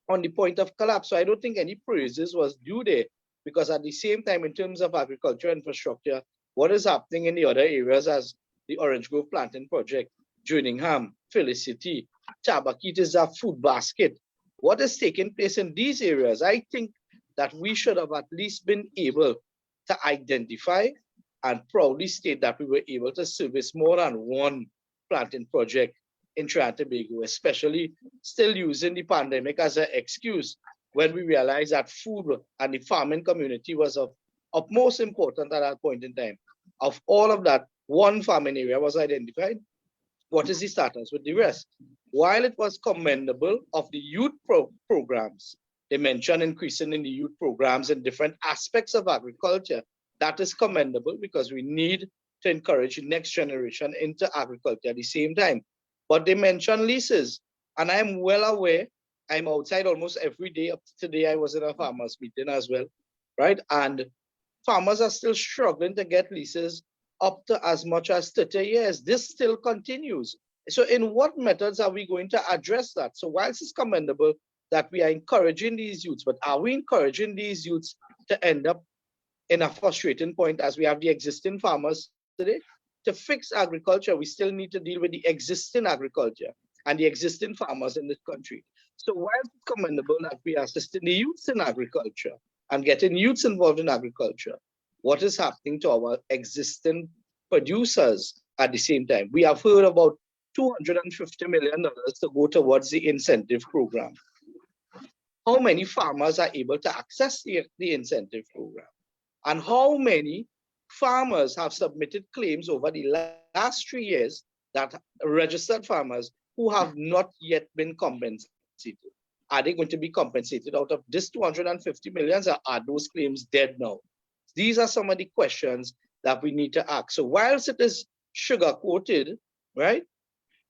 on the point of collapse. So I don't think any praises was due there, because at the same time, in terms of agriculture infrastructure, what is happening in the other areas as the Orange Grove Planting Project, Jerningham, Felicity, Tabakit is a food basket. What is taking place in these areas? I think that we should have at least been able to identify and proudly state that we were able to service more than one planting project in Trinidad and Tobago, especially still using the pandemic as an excuse when we realized that food and the farming community was of utmost importance at that point in time. Of all of that, one farming area was identified. What is the status with the rest? while it was commendable of the youth programs, they mentioned increasing in the youth programs in different aspects of agriculture. That is commendable because we need to encourage the next generation into agriculture at the same time. But they mentioned leases, and I'm well aware, I'm outside almost every day. Up to today, I was in a farmers meeting as well, right? And farmers are still struggling to get leases up to as much as 30 years. This still continues. So in what methods are we going to address that? So whilst it's commendable that we are encouraging these youths, but are we encouraging these youths to end up in a frustrating point as we have the existing farmers today? To fix agriculture, we still need to deal with the existing agriculture and the existing farmers in this country. So while it's commendable that we are assisting the youths in agriculture and getting youths involved in agriculture, what is happening to our existing producers at the same time? We have heard about $250 million to go towards the incentive program. How many farmers are able to access the incentive program? And how many farmers have submitted claims over the last 3 years, that registered farmers who have not yet been compensated? Are they going to be compensated out of this 250 million, or are those claims dead now? These are some of the questions that we need to ask. So whilst it is sugar-coated, right,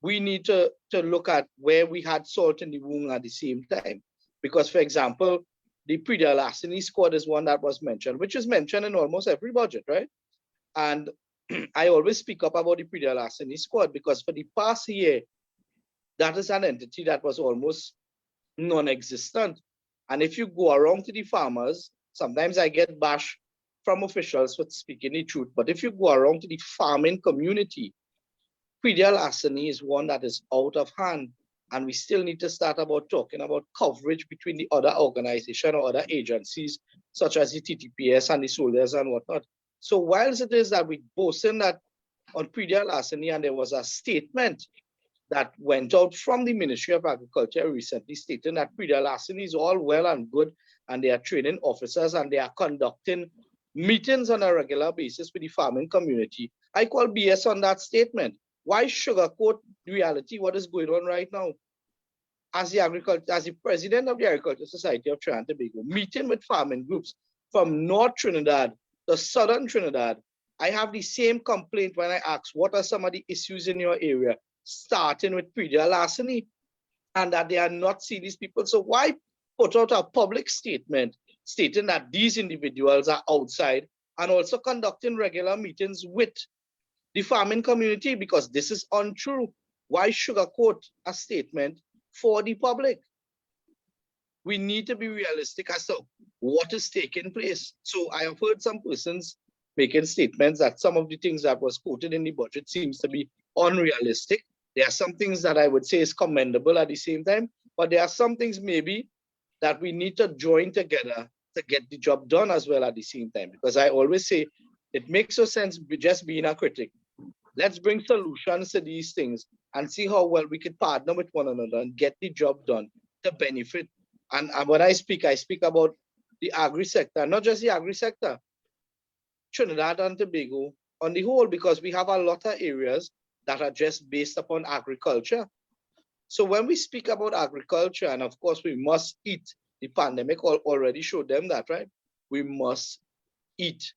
we need to look at where we had salt in the wound at the same time. Because, for example, the 𝗲𝘅𝗚𝗎 squad is one that was mentioned, which is mentioned in almost every budget, right? And I always speak up about the 𝗲𝘅𝗚𝗎 squad because for the past year, that is an entity that was almost non-existent. And if you go around to the farmers, sometimes I get bashed from officials for speaking the truth, but if you go around to the farming community, 𝗲𝘲𝗚𝗎 is one that is out of hand. And we still need to start about talking about coverage between the other organizations or other agencies, such as the TTPS and the soldiers and whatnot. So whilst it is that we boasting that on 𝗲𝘲𝗚𝗎, and there was a statement that went out from the Ministry of Agriculture recently stating that 𝗲𝘲𝗚𝗎 is all well and good, and they are training officers and they are conducting meetings on a regular basis with the farming community. I call BS on that statement. Why sugarcoat reality, what is going on right now? As the president of the Agricultural Society of Trinidad and Tobago, meeting with farming groups from North Trinidad to Southern Trinidad, I have the same complaint when I ask, what are some of the issues in your area, starting with 𝗲𝘲𝗚𝗎, and that they are not seeing these people. So why put out a public statement stating that these individuals are outside and also conducting regular meetings with the farming community, because this is untrue? Why sugarcoat a statement for the public? We need to be realistic as to what is taking place. So I have heard some persons making statements that some of the things that was quoted in the budget seems to be unrealistic. There are some things that I would say is commendable at the same time, but there are some things maybe that we need to join together to get the job done as well at the same time. Because I always say, it makes no sense just being a critic. Let's bring solutions to these things and see how well we could partner with one another and get the job done to benefit. And when I speak about the agri sector, not just the agri sector, Trinidad and Tobago on the whole, because we have a lot of areas that are just based upon agriculture. So when we speak about agriculture, and of course we must eat, the pandemic already showed them that, right? We must eat.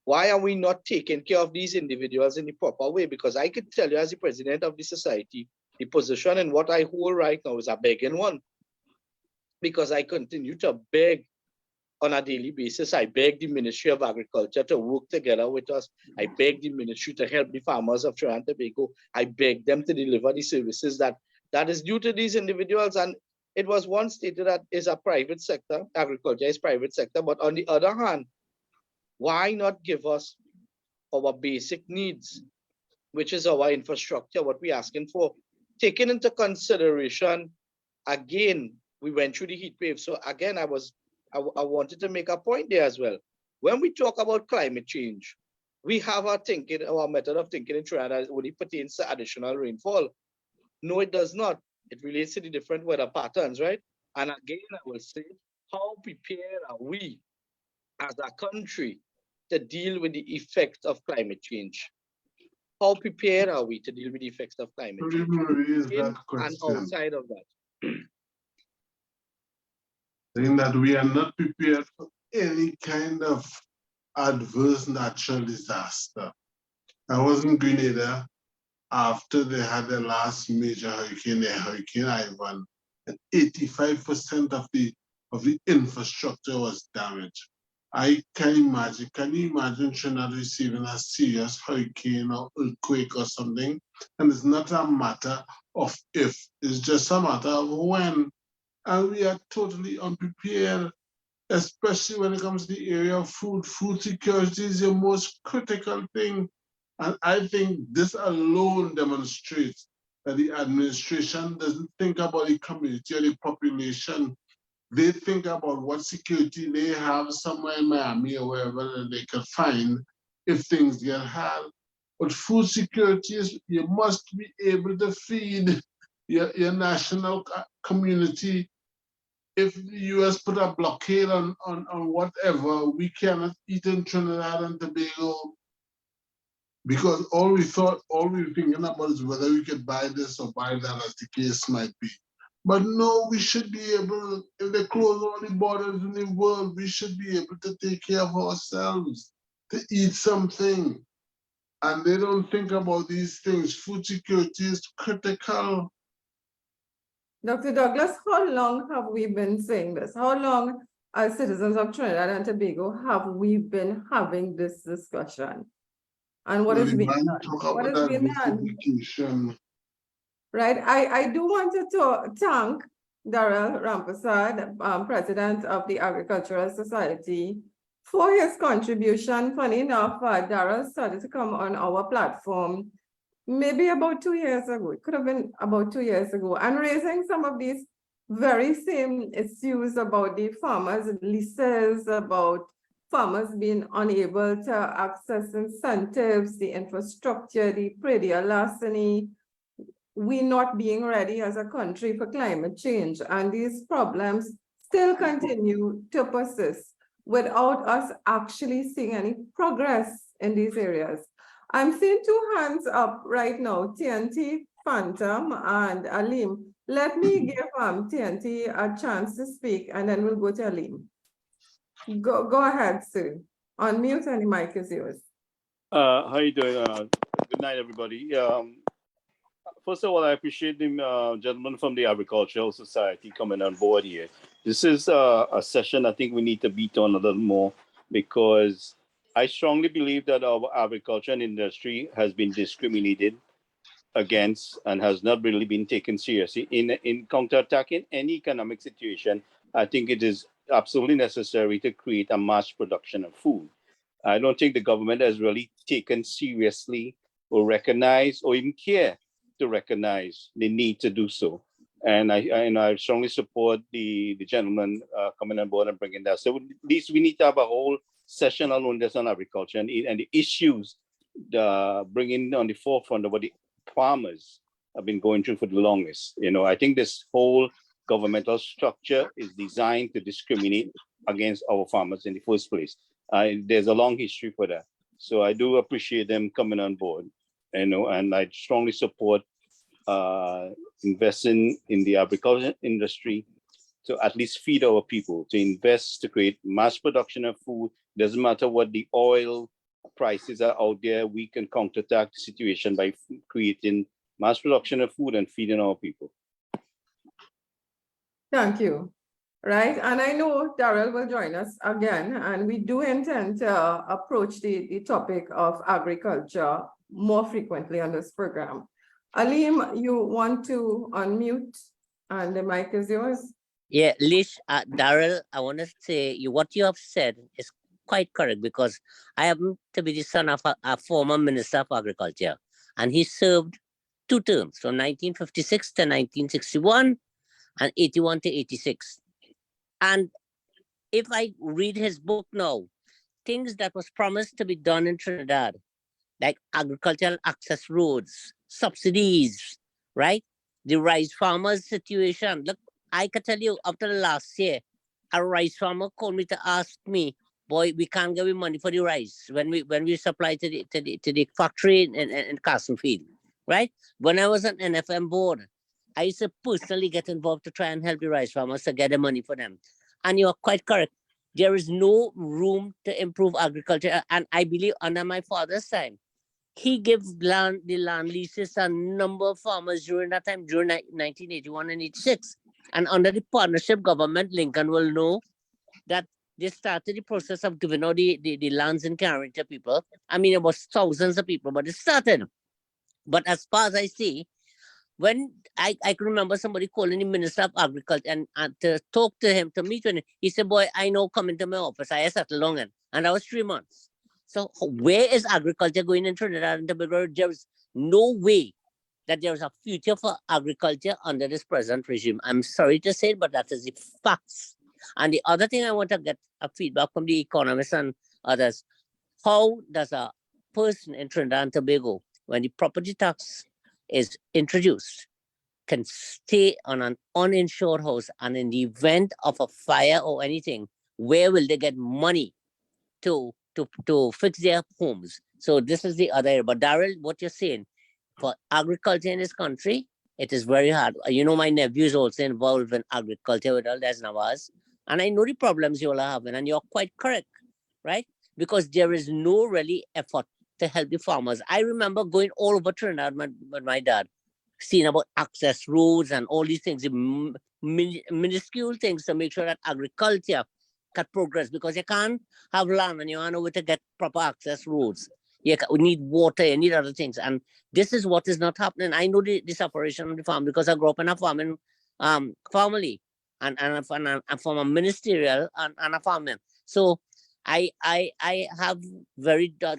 Why are we not taking care of these individuals in the proper way? Because I could tell you, as the president of the society, the position in what I hold right now is a begging one. Because I continue to beg on a daily basis. I beg the Ministry of Agriculture to work together with us. I beg the ministry to help the farmers of Trinidad and Tobago. I beg them to deliver the services that is due to these individuals. And it was once stated that is a private sector, agriculture is private sector, but on the other hand, why not give us our basic needs, which is our infrastructure, what we're asking for, taking into consideration, again, we went through the heat wave. So again, I wanted to make a point there as well. When we talk about climate change, we have our method of thinking in Trinidad only pertains to additional rainfall. No, it does not. It relates to the different weather patterns, right? And again, I will say, how prepared are we as a country to deal with the effect of climate change? how prepared are we to deal with the effects of climate Could change? you raise In that and question? outside of that. Saying that we are not prepared for any kind of adverse natural disaster. I was in Grenada after they had the last major hurricane, the Hurricane Ivan, and 85% of the infrastructure was damaged. I can you imagine Trinidad receiving a serious hurricane or earthquake or something? And it's not a matter of if, it's just a matter of when. And we are totally unprepared, especially when it comes to the area of food. Food security is the most critical thing. And I think this alone demonstrates that the administration doesn't think about the community or the population. They think about what security they have somewhere in Miami or wherever that they can find if things get hard. But food security is, you must be able to feed your national community. If the US put a blockade on whatever, we cannot eat in Trinidad and Tobago because all we were thinking about is whether we could buy this or buy that, as the case might be. But no, we should be able, if they close all the borders in the world, we should be able to take care of ourselves, to eat something. And they don't think about these things. Food security is critical. Dr. Douglas, how long have we been saying this? How long, as citizens of Trinidad and Tobago, have we been having this discussion? And what is being done? What is being done? Right, I do want to thank 𝗲𝘅𝗰𝗶𝘁𝗶, President of the Agricultural Society, for his contribution. Funny enough, Darrell started to come on our platform maybe about 2 years ago. It could have been about 2 years ago, and raising some of these very same issues about the farmers' leases, about farmers being unable to access incentives, the infrastructure, the predial larceny, we not being ready as a country for climate change. And these problems still continue to persist without us actually seeing any progress in these areas. I'm seeing two hands up right now, TNT, Phantom, and Alim. Let me give TNT a chance to speak, and then we'll go to Alim. Go ahead, sir. Unmute and the mic is yours. How you doing? Good night, everybody. First of all, I appreciate the gentleman from the Agricultural Society coming on board here. This is a session I think we need to beat on a little more, because I strongly believe that our agriculture and industry has been discriminated against and has not really been taken seriously. In counterattacking any economic situation, I think it is absolutely necessary to create a mass production of food. I don't think the government has really taken seriously or recognized or even care to recognize the need to do so. And I strongly support the gentleman coming on board and bringing that. So at least we need to have a whole session alone just on agriculture and the issues bringing on the forefront of what the farmers have been going through for the longest. I think this whole governmental structure is designed to discriminate against our farmers in the first place. There's a long history for that. So I do appreciate them coming on board, and I strongly support investing in the agriculture industry to at least feed our people, to invest, to create mass production of food. Doesn't matter what the oil prices are out there, we can counterattack the situation by creating mass production of food and feeding our people. Thank you. Right, and I know Darrell will join us again, and we do intend to approach the topic of agriculture more frequently on this program. Alim, you want to unmute, and the mic is yours. Yeah, Lish, Darrell, I want to say what you have said is quite correct, because I happen to be the son of a former Minister of Agriculture, and he served 2 terms, from 1956 to 1961 and 81 to 86. And if I read his book now, things that was promised to be done in Trinidad, like agricultural access roads, subsidies, right? The rice farmers situation. Look, I can tell you, after the last year, a rice farmer called me to ask me boy, we can't give him money for the rice when we supply to the factory in Castlefield, right? When I was on NFM board, I used to personally get involved to try and help the rice farmers to get the money for them. And you are quite correct. There is no room to improve agriculture. And I believe under my father's time, he gave the land leases to a number of farmers during that time, during 1981 and 86. And under the partnership government, Lincoln will know that they started the process of giving out the lands and carrying to people. I mean, it was thousands of people, but it started. But as far as I see, when I can remember somebody calling the Minister of Agriculture and to talk to him, to meet with him, he said, boy, I know, come into my office. I settled long and that was 3 months. So where is agriculture going in Trinidad and Tobago? There's no way that there's a future for agriculture under this present regime. I'm sorry to say it, but that is the facts. And the other thing I want to get a feedback from the economists and others, how does a person in Trinidad and Tobago, when the property tax is introduced, can stay on an uninsured house, and in the event of a fire or anything, where will they get money to fix their homes? So this is the other area. But Daryl, what you're saying, for agriculture in this country, it is very hard. You know, my nephew is also involved in agriculture with all that's Nawaz, and I know the problems you all are having, and you're quite correct, right? Because there is no really effort to help the farmers. I remember going all over Trinidad with my dad, seeing about access roads and all these things, minuscule things to make sure that agriculture can progress, because you can't have land and you don't know where to get proper access roads. You need water, you need other things. And this is what is not happening. I know the separation of the farm because I grew up in a farming family and I'm from a ministerial and a farming. So I have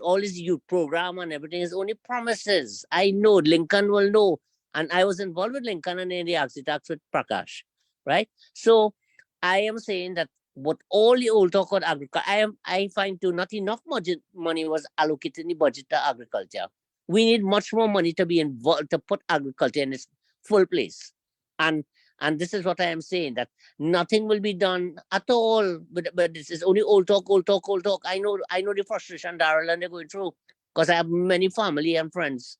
all this youth program and everything is only promises. I know Lincoln will know. And I was involved with Lincoln and in the tax with Prakash, right? So I am saying that what all the old talk about agriculture, I find too not enough money was allocated in the budget to agriculture. We need much more money to be involved to put agriculture in its full place. And this is what I am saying, that nothing will be done at all. But this is only old talk. I know the frustration Daryl and they're going through, because I have many family and friends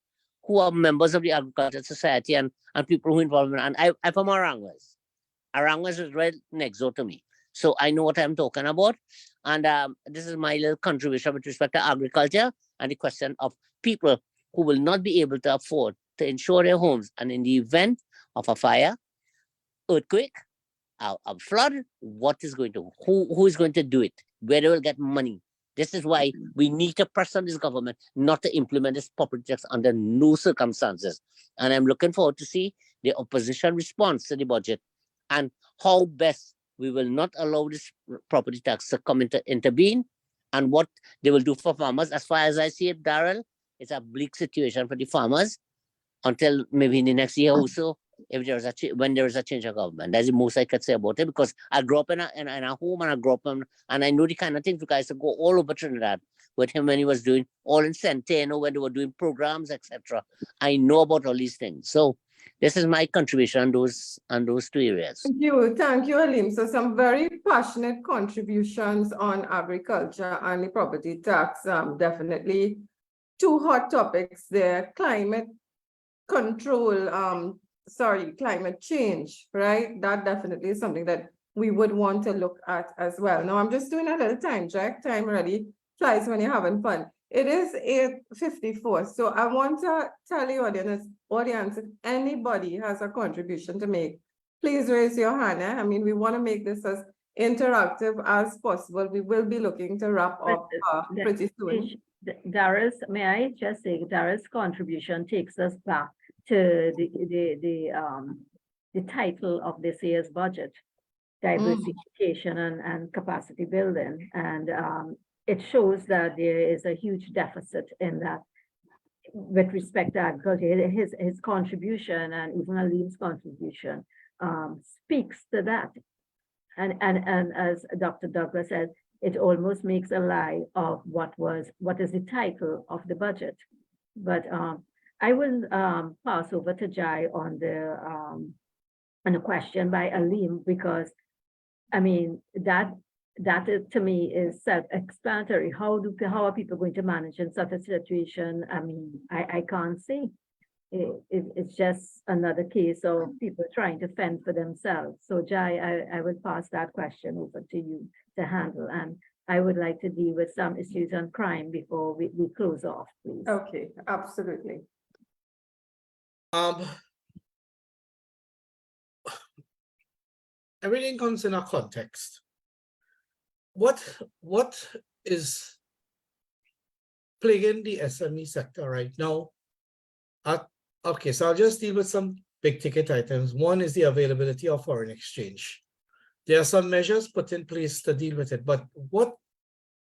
who are members of the Agricultural Society and people who are involved in it. And I'm from Aranguez. Aranguez is right next door to me. So I know what I'm talking about. And this is my little contribution with respect to agriculture and the question of people who will not be able to afford to insure their homes. And in the event of a fire, earthquake, a flood, what is going to, who is going to do it? Where they will get money? This is why we need to press on this government not to implement this property tax under no circumstances. And I'm looking forward to see the opposition response to the budget and how best we will not allow this property tax to come intervene, and what they will do for farmers. As far as I see it, Daryl, it's a bleak situation for the farmers until maybe in the next year or so, if there's when there is a change of government. That's the most I could say about it, because I grew up in a home, and I grew up and I know the kind of things, because I used to go all over Trinidad with him when he was doing all in Centeno, when they were doing programs, etc. I know about all these things. So this is my contribution on those two areas. Thank you, Alim. So some very passionate contributions on agriculture and the property tax. Definitely two hot topics there: climate control, climate change, right? That definitely is something that we would want to look at as well. Now I'm just doing a little time check. Time really flies when you're having fun. It is 8:54. So I want to tell the audience, if anybody has a contribution to make, please raise your hand. I mean, we want to make this as interactive as possible. We will be looking to wrap up pretty soon. Darius, may I just say, Darius' contribution takes us back to the title of this year's budget, diversification and capacity building. And it shows that there is a huge deficit in that with respect to agriculture. His contribution, and even Alim's contribution, speaks to that. And as Dr. Douglas said, it almost makes a lie of what is the title of the budget. But I will pass over to Jai on the question by Alim, because I mean that that is, to me, is self-explanatory. How are people going to manage in such a situation? I mean, I can't say. It's just another case of people trying to fend for themselves. So Jai, I will pass that question over to you to handle. And I would like to deal with some issues on crime before we close off, please. Okay, absolutely. Everything comes in a context. What is plaguing the SME sector right now? Okay, so I'll just deal with some big ticket items. One is the availability of foreign exchange. There are some measures put in place to deal with it, but what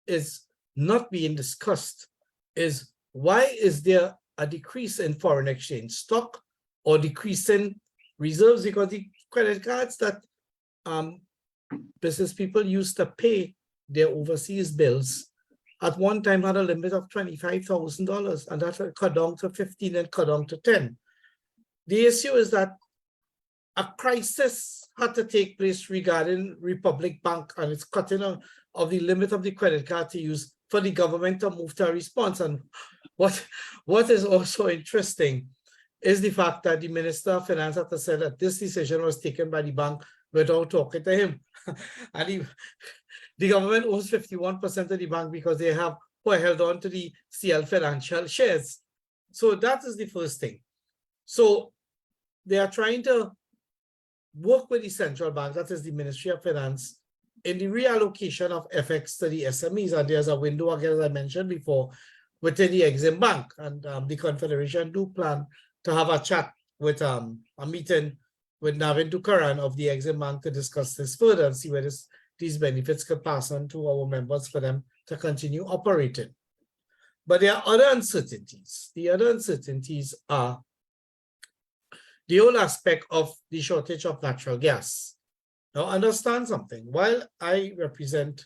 is not being discussed is why is there a decrease in foreign exchange stock or decrease in reserves? Because the credit cards that business people used to pay their overseas bills at one time had a limit of $25,000, and that had cut down to 15 and cut down to 10. The issue is that a crisis had to take place regarding Republic Bank and its cutting of the limit of the credit card to use for the government to move to a response. And what is also interesting is the fact that the Minister of Finance had to say that this decision was taken by the bank without talking to him. And the government owns 51% of the bank because they have held on to the CL Financial shares. So that is the first thing. So they are trying to work with the central bank, that is the Ministry of Finance, in the reallocation of FX to the SMEs. And there's a window, again, as I mentioned before, within the Exim Bank. And the Confederation do plan to have a chat with a meeting with Navin Tukaran of the Exim Bank to discuss this further and see whether these benefits could pass on to our members for them to continue operating. But there are other uncertainties. The other uncertainties are the whole aspect of the shortage of natural gas. Now, understand something. While I represent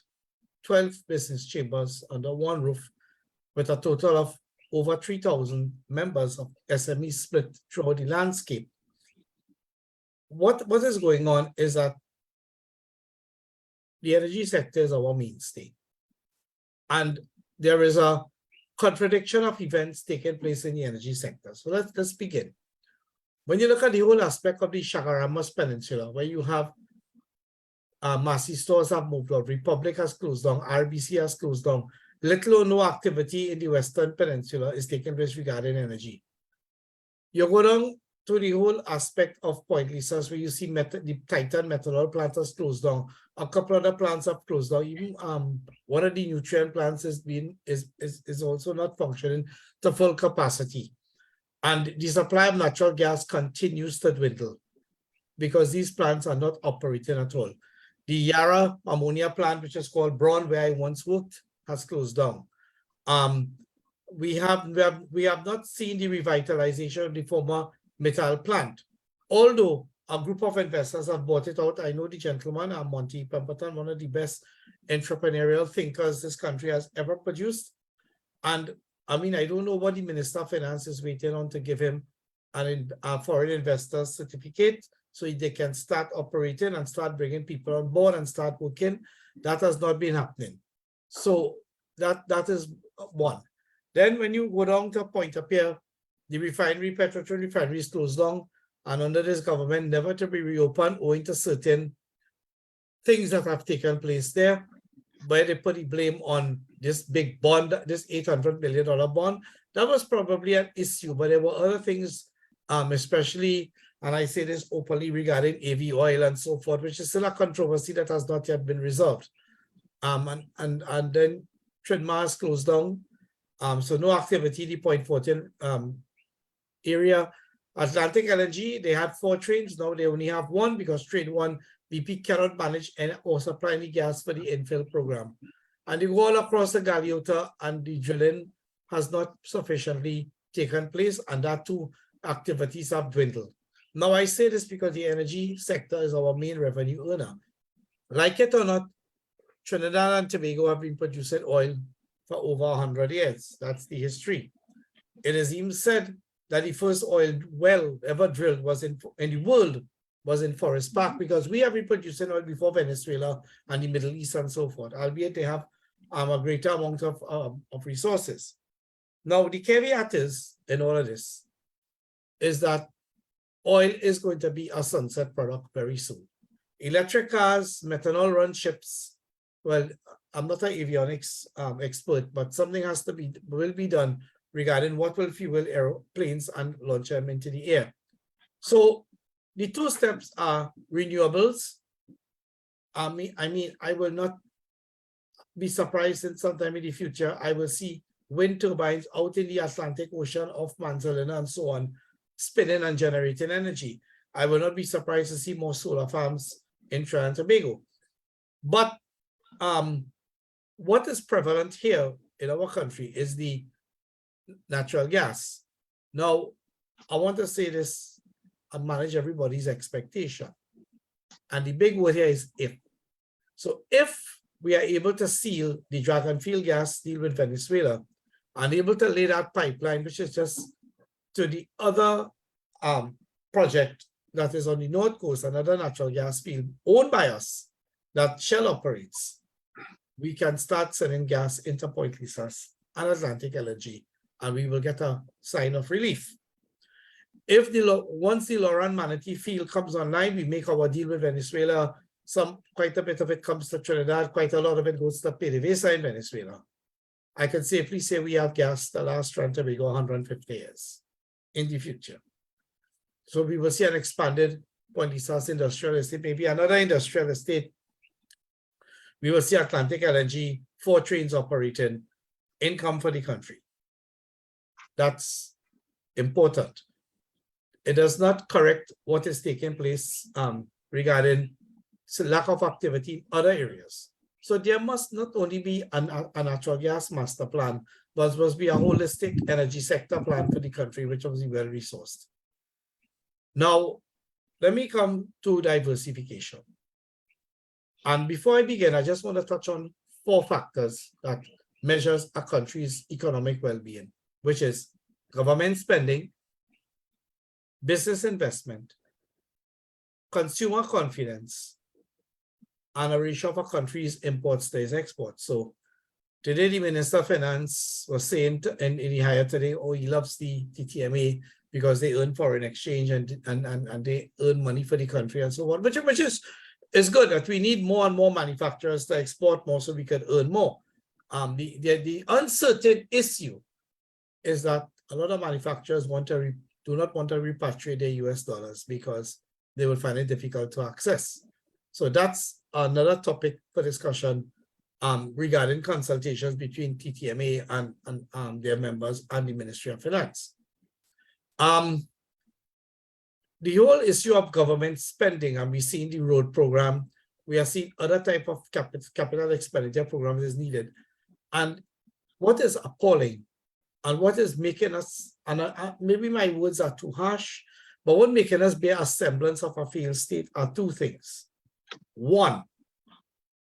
12 business chambers under one roof with a total of over 3,000 members of SMEs split throughout the landscape, what is going on is that the energy sector is our mainstay. And there is a contradiction of events taking place in the energy sector. So let's begin. When you look at the whole aspect of the Chaguaramas Peninsula, where you have Massy stores have moved out, Republic has closed down, RBC has closed down, little or no activity in the Western Peninsula is taking place regarding energy. You go down to the whole aspect of Point Lisas, where you see the Titan methanol plant has closed down. A couple other plants have closed down. Even one of the nutrient plants is also not functioning to full capacity. And the supply of natural gas continues to dwindle because these plants are not operating at all. The Yara ammonia plant, which is called Braun, where I once worked, has closed down. We have not seen the revitalization of the former metal plant, although a group of investors have bought it out. I know the gentleman, Monty Pemberton, one of the best entrepreneurial thinkers this country has ever produced. And I mean, I don't know what the Minister of Finance is waiting on to give him a foreign investor certificate so they can start operating and start bringing people on board and start working. That has not been happening. So that is one. Then when you go down to Pointe-à-Pierre, the petroleum refinery is closed down, and under this government, never to be reopened owing to certain things that have taken place there, where they put the blame on this big bond, this $800 million bond. That was probably an issue, but there were other things, especially, and I say this openly, regarding AV oil and so forth, which is still a controversy that has not yet been resolved. And then Trinma has closed down, so no activity in the Point 14 area. Atlantic LNG, they had 4 trains, now they only have 1 because train 1, BP cannot manage or supply any gas for the infill program. And they go all across the Galeota, and the drilling has not sufficiently taken place, and that too, activities have dwindled. Now I say this because the energy sector is our main revenue earner. Like it or not, Trinidad and Tobago have been producing oil for over 100 years. That's the history. It is even said that the first oil well ever drilled was in the world was in Forest Park, because we have been producing oil before Venezuela and the Middle East and so forth, albeit they have a greater amount of resources. Now, the caveat is, in all of this, is that oil is going to be a sunset product very soon. Electric cars, methanol run ships. Well, I'm not an avionics expert, but something will be done regarding what will fuel airplanes and launch them into the air. So the two steps are renewables. I mean, I will not be surprised in sometime in the future. I will see wind turbines out in the Atlantic Ocean off Manzanilla and so on, spinning and generating energy. I will not be surprised to see more solar farms in Trinidad and Tobago. But what is prevalent here in our country is the natural gas. Now, I want to say this and manage everybody's expectation. And the big word here is if. So if we are able to seal the Dragon Field gas deal with Venezuela and able to lay that pipeline, which is just to the other project that is on the North Coast, another natural gas field owned by us that Shell operates, we can start sending gas into Point Lisas and Atlantic LNG, and we will get a sign of relief. If once the Laurent Manatee field comes online, we make our deal with Venezuela. Quite a bit of it comes to Trinidad, quite a lot of it goes to PDVSA in Venezuela. I can safely say we have gas that lasts Trinidad and Tobago 150 years in the future. So we will see an expanded Point Lisas industrial estate, maybe another industrial estate. We will see Atlantic LNG, 4 trains operating, income for the country. That's important. It does not correct what is taking place regarding lack of activity in other areas. So there must not only be a natural gas master plan, but there must be a holistic energy sector plan for the country, which must be well resourced. Now, let me come to diversification. And before I begin, I just want to touch on 4 factors that measures a country's economic well-being, which is government spending, business investment, consumer confidence, and a ratio of a country's imports to its exports. So today, the Minister of Finance was saying in 𝗢𝗲𝗄 today, oh, he loves the TTMA because they earn foreign exchange and they earn money for the country and so on, which is good, that we need more and more manufacturers to export more so we could earn more. The uncertain issue is that a lot of manufacturers do not want to repatriate their US dollars because they will find it difficult to access. So that's another topic for discussion regarding consultations between TTMA and their members and the Ministry of Finance. The whole issue of government spending, and we see in the road program, we are seeing other type of capital expenditure programs is needed. And what is appalling and what is making us, and maybe my words are too harsh, but what making us bear a semblance of a failed state are 2 things. 1,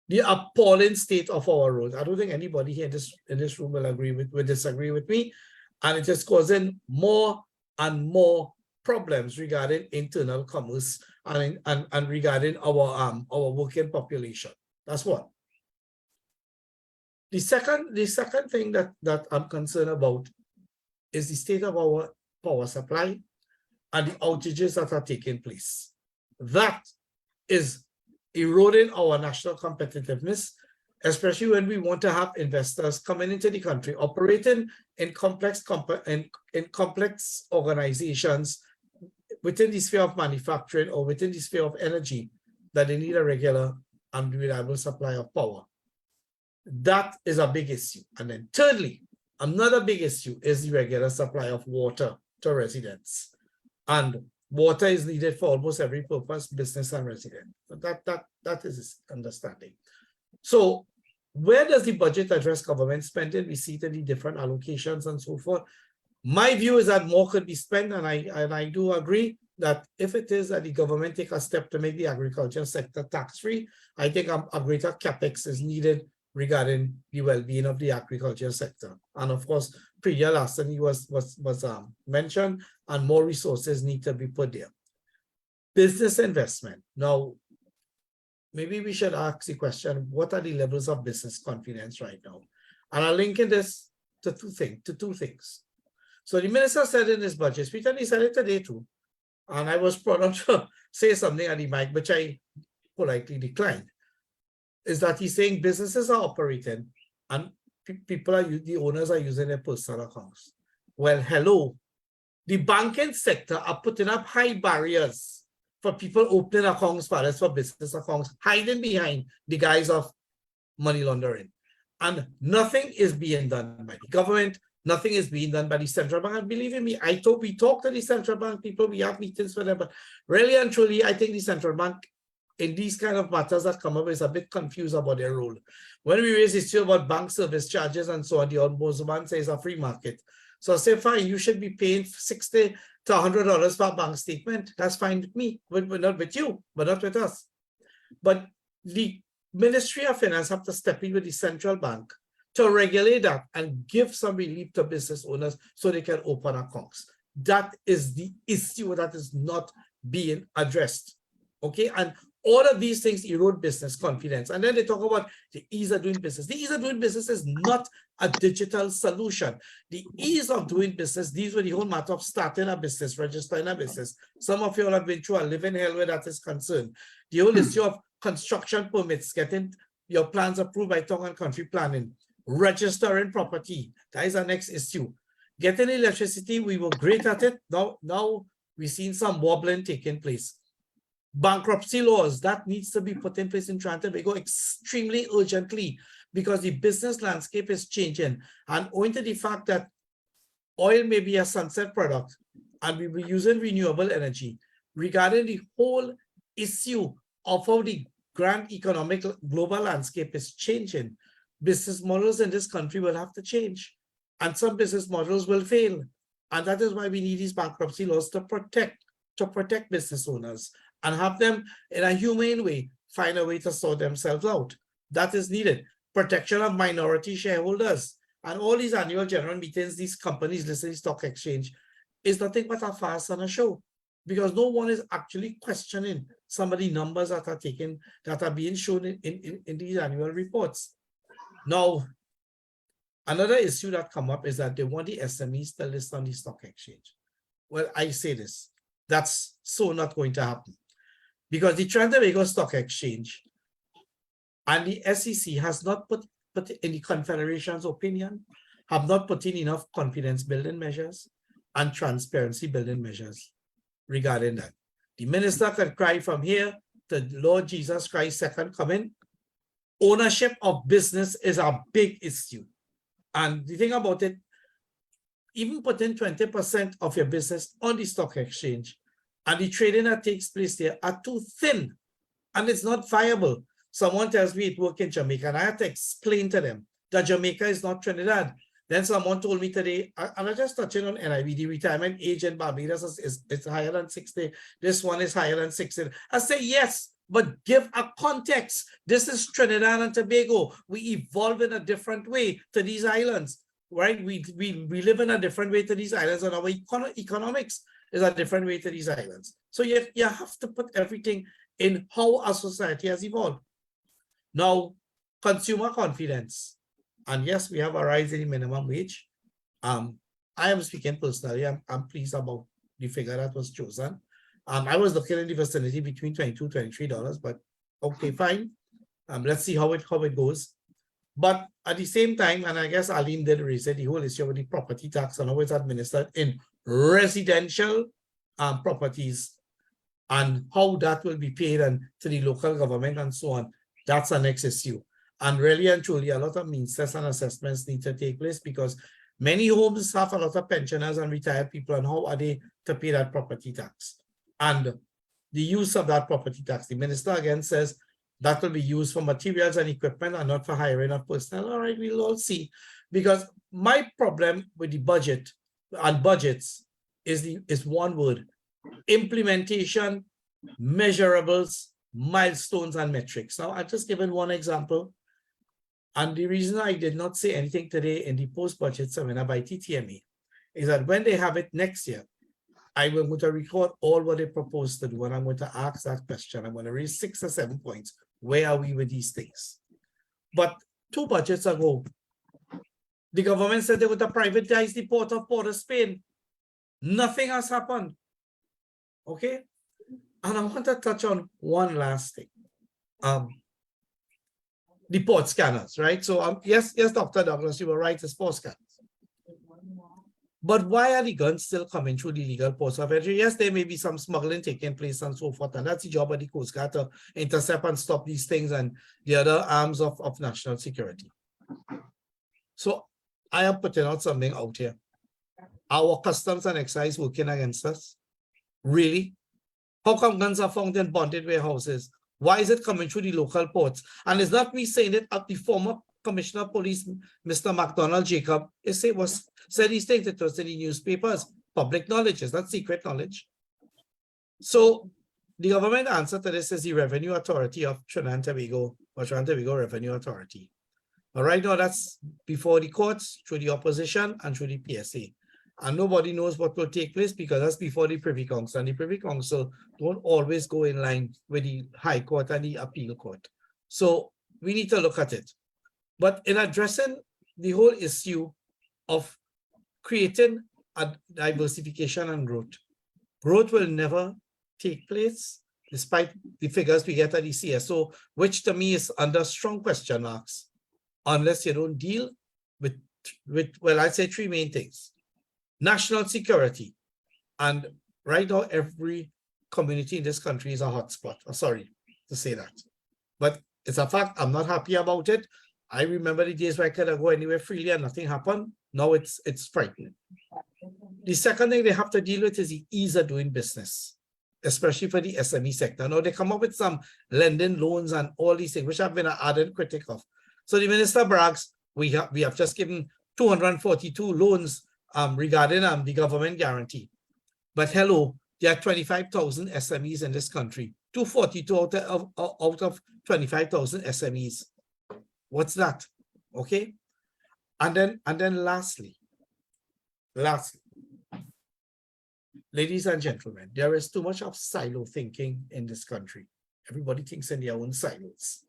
the appalling state of our roads. I don't think anybody here in this room will disagree with me. And it is causing more and more problems regarding internal commerce and regarding our working population. That's one. The second thing that I'm concerned about is the state of our power supply and the outages that are taking place. That is eroding our national competitiveness, especially when we want to have investors coming into the country, operating in complex organizations within the sphere of manufacturing or within the sphere of energy, that they need a regular and reliable supply of power. That is a big issue. And then thirdly, another big issue is the regular supply of water to residents. And water is needed for almost every purpose, business and resident. But that is understanding. So where does the budget address government spending? We see it in the different allocations and so forth. My view is that more could be spent, and I do agree that if it is that the government take a step to make the agriculture sector tax-free, I think a greater capex is needed regarding the well-being of the agriculture sector. And of course, Priya lastly was mentioned, and more resources need to be put there. business investment. Now, maybe we should ask the question, what are the levels of business confidence right now? And I'll link in this to two things. So the minister said in his budget speech, and he said it today too, and I was proud to say something at the mic, which I politely declined, is that he's saying businesses are operating and the owners are using their personal accounts. Well, hello, the banking sector are putting up high barriers for people opening accounts for us, for business accounts, hiding behind the guise of money laundering. And nothing is being done by the government, nothing is being done by the central bank. And believe in me, we talk to the central bank people, we have meetings with them, but really and truly, I think the central bank in these kind of matters that come up is a bit confused about their role. When we raise issue about bank service charges and so on, the ombudsman says a free market. So I say, fine, you should be paying $60 to $100 per bank statement. That's fine with me, but not with you, but not with us. But the Ministry of Finance have to step in with the central bank to regulate that and give some relief to business owners so they can open accounts. That is the issue that is not being addressed. Okay, and all of these things erode business confidence. And then they talk about the ease of doing business. The ease of doing business is not a digital solution. The ease of doing business deals with the whole matter of starting a business, registering a business. Some of you all have been through a living hell where that is concerned. The whole issue of construction permits, getting your plans approved by town and country planning, registering property, that is our next issue. Getting electricity, we were great at it. Now we've seen some wobbling taking place. Bankruptcy laws, that needs to be put in place in Trinidad and Tobago extremely urgently because the business landscape is changing. And owing to the fact that oil may be a sunset product and we were using renewable energy, regarding the whole issue of how the grand economic global landscape is changing, business models in this country will have to change. And some business models will fail. And that is why we need these bankruptcy laws to protect business owners and have them in a humane way find a way to sort themselves out. That is needed. Protection of minority shareholders. And all these annual general meetings, these companies listed in the stock exchange, is nothing but a farce and a show, because no one is actually questioning some of the numbers that are being shown in these annual reports. Now, another issue that come up is that they want the SMEs to list on the stock exchange. Well, I say this, that's so not going to happen, because the Trinidad and Tobago Stock Exchange and the SEC has not put in the Confederation's opinion, have not put in enough confidence building measures and transparency building measures regarding that. The minister can cry from here to Lord Jesus Christ's second coming. Ownership of business is a big issue. And the thing about it, even putting 20% of your business on the stock exchange and the trading that takes place there are too thin and it's not viable. Someone tells me it works in Jamaica and I have to explain to them that Jamaica is not Trinidad. Then someone told me today, and I just touching on NIV, the retirement age in Barbados is higher than 60. This one is higher than 60. I say, yes, but give a context. This is Trinidad and Tobago. We evolve in a different way to these islands, right? We live in a different way to these islands, and our economics is a different way to these islands. So you have to put everything in how our society has evolved. Now, consumer confidence. And yes, we have a rise in the minimum wage. I am speaking personally. I'm pleased about the figure that was chosen. I was looking in the vicinity between $22, $23, but okay, fine. Let's see how it goes. But at the same time, and I guess Aline did raise it, the whole issue with the property tax and how it's administered in residential properties and how that will be paid and to the local government and so on. That's the next issue. And really and truly, a lot of means tests and assessments need to take place because many homes have a lot of pensioners and retired people, and how are they to pay that property tax? And the use of that property tax, the minister again says that will be used for materials and equipment and not for hiring of personnel. All right, we'll all see. Because my problem with the budget and budgets is one word: implementation, measurables, milestones, and metrics. Now, I've just given one example. And the reason I did not say anything today in the post-budget seminar by TTMA is that when they have it next year, I will going to record all what they propose to do, and I'm going to ask that question. I'm going to raise 6 or 7 points. Where are we with these things? But 2 budgets ago, the government said they would privatize the port of Port of Spain. Nothing has happened. Okay? And I want to touch on one last thing. The port scanners, right? So yes, Dr. Douglas, you were right, it's port scanners. But why are the guns still coming through the legal ports of entry? Yes, there may be some smuggling taking place and so forth, and that's the job of the Coast Guard to intercept and stop these things and the other arms of national security. So I am putting out something out here. Our customs and excise working against us? Really? How come guns are found in bonded warehouses? Why is it coming through the local ports? And it's not me saying it, the former Commissioner of Police, Mr. McDonald Jacob, said these things. It was in the newspapers. Public knowledge, is not secret knowledge. So the government answer to this is the Revenue Authority of Trinidad and Tobago, or Trinidad and Tobago Revenue Authority. But right now, that's before the courts, through the opposition, and through the PSA. And nobody knows what will take place because that's before the Privy Council. And the Privy Council don't always go in line with the High Court and the Appeal Court. So we need to look at it. But in addressing the whole issue of creating a diversification and growth, growth will never take place despite the figures we get at the CSO, which to me is under strong question marks, unless you don't deal with well, I'd say 3 main things. National security. And right now, every community in this country is a hotspot. I'm sorry to say that. But it's a fact. I'm not happy about it. I remember the days where I could go anywhere freely and nothing happened. Now it's frightening. The second thing they have to deal with is the ease of doing business, especially for the SME sector. Now they come up with some lending loans and all these things, which I've been an ardent critic of. So the minister brags, we have just given 242 loans regarding the government guarantee. But hello, there are 25,000 SMEs in this country. 242 out of 25,000 SMEs. What's that? Okay. And then lastly, ladies and gentlemen, there is too much of silo thinking in this country. Everybody thinks in their own silos.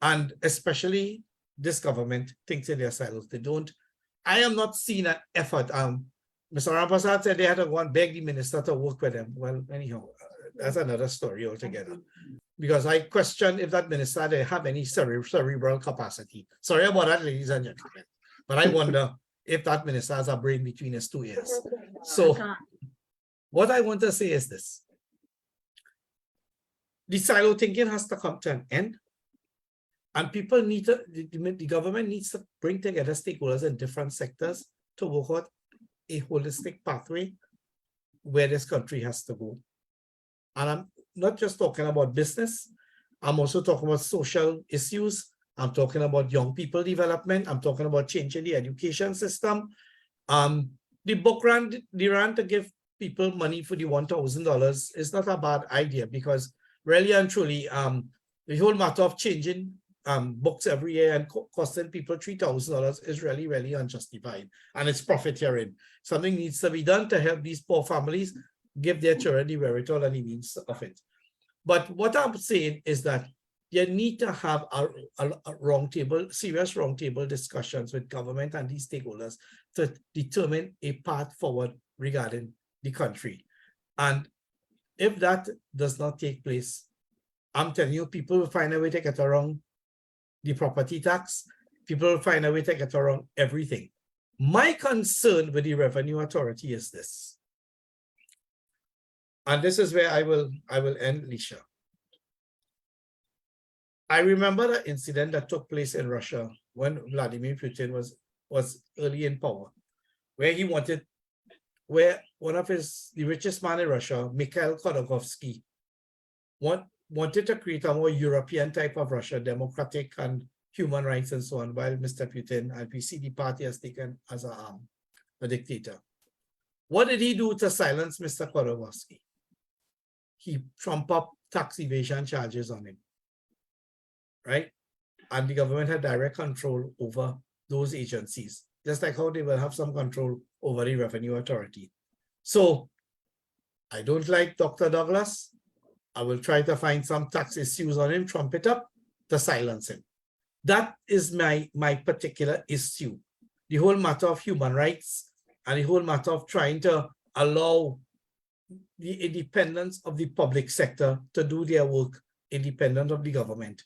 And especially this government thinks in their silos. They don't. I am not seeing an effort. Mr. Rampasad said they had to go and beg the minister to work with them. Well, anyhow, that's another story altogether. Because I question if that minister they have any cerebral capacity. Sorry about that, ladies and gentlemen. But I wonder if that minister has a brain between his 2 ears. So what I want to say is this. The silo thinking has to come to an end. And people need to, the government needs to bring together stakeholders in different sectors to work out a holistic pathway where this country has to go. And I'm not just talking about business. I'm also talking about social issues. I'm talking about young people development. I'm talking about changing the education system. The book run to give people money for the $1,000 is not a bad idea because really and truly, the whole matter of changing books every year and costing people $3,000 is really, really unjustified. And it's profiteering. Something needs to be done to help these poor families give their children the wherewithal and the means of it. But what I'm saying is that you need to have a serious roundtable discussions with government and these stakeholders to determine a path forward regarding the country. And if that does not take place, I'm telling you, people will find a way to get around the property tax. People will find a way to get around everything. My concern with the Revenue Authority is this. And this is where I will end, Lisha. I remember the incident that took place in Russia when Vladimir Putin was early in power, where one of the richest man in Russia, Mikhail Khodorkovsky, wanted to create a more European type of Russia, democratic and human rights and so on, while Mr. Putin, and we see the party has taken as a dictator. What did he do to silence Mr. Khodorkovsky? He trumped up tax evasion charges on him, right? And the government had direct control over those agencies, just like how they will have some control over the Revenue Authority. So I don't like Dr. Douglas. I will try to find some tax issues on him, trump it up to silence him. That is my particular issue. The whole matter of human rights and the whole matter of trying to allow the independence of the public sector to do their work independent of the government.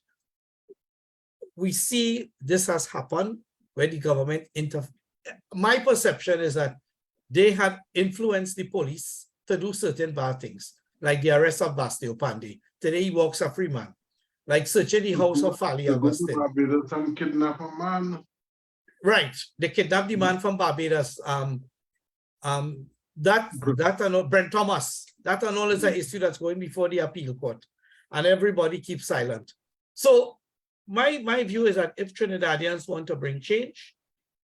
We see this has happened where the government my perception is that they had influenced the police to do certain bad things, like the arrest of 𝗲𝑅𝑒𝑗𝒻𝒂𝒃. Today he walks a free man, like searching the house of 𝗲𝑅𝑒𝗲-𝗍𝒏. Some kidnap a man. Right, they kidnapped the man from Barbados. That and all, Brent Thomas, that and all is an issue that's going before the appeal court, and everybody keeps silent. So my view is that if Trinidadians want to bring change,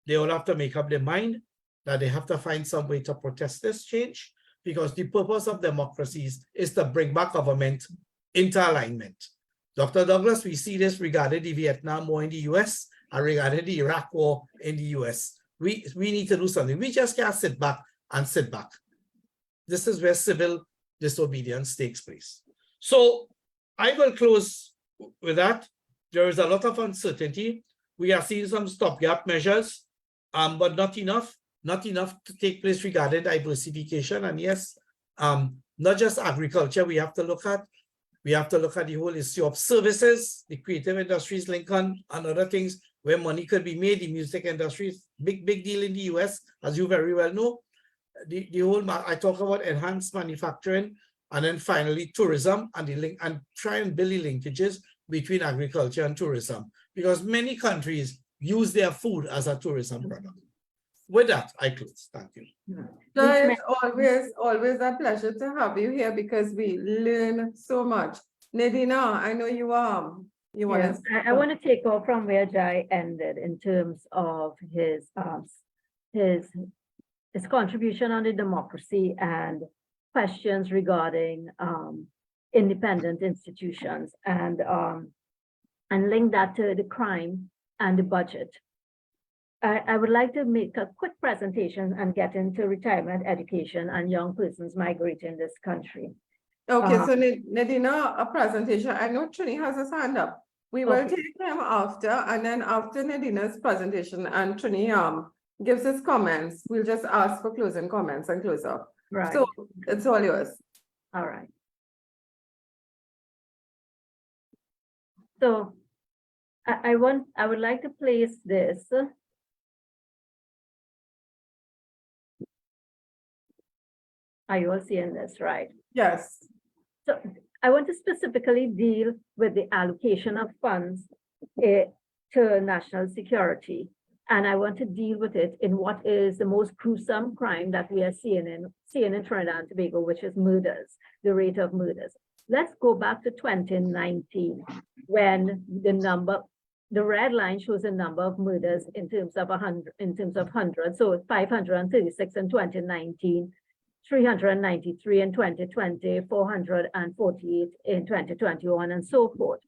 they will have to make up their mind that they have to find some way to protest this change, because the purpose of democracies is to bring back government into alignment. Dr. Douglas, we see this regarding the Vietnam War in the US and regarding the Iraq War in the US. We need to do something. We just can't sit back and sit back. This is where civil disobedience takes place. So I will close with that. There is a lot of uncertainty. We are seeing some stopgap measures, but not enough to take place regarding diversification. And yes, not just agriculture, we have to look at the whole issue of services, the creative industries, Lincoln, and other things where money could be made. The music industry is big deal in the US, as you very well know. The whole, I talk about enhanced manufacturing, and then finally tourism and the link, and try and build the linkages between agriculture and tourism, because many countries use their food as a tourism product. With that, I close. Thank you. So it's always a pleasure to have you here, because we learn so much. Nadina, I know you want Yes, I want to take off from where Jai ended in terms of his contribution on the democracy and questions regarding independent institutions, and link that to the crime and the budget. I would like to make a quick presentation and get into retirement education and young persons migrating this country. Okay, so Nadina, a presentation. I know Trini has his hand up. We will take him after, and then after Nadina's presentation and Trini gives his comments, we'll just ask for closing comments and close up. Right. So it's all yours. All right. So I would like to place this. Are you all seeing this, right? Yes. So I want to specifically deal with the allocation of funds to national security. And I want to deal with it in what is the most gruesome crime that we are seeing in Trinidad and Tobago, which is murders, the rate of murders. Let's go back to 2019, when the red line shows the number of murders in terms of 100. So 536 in 2019, 393 in 2020, 448 in 2021, and so forth.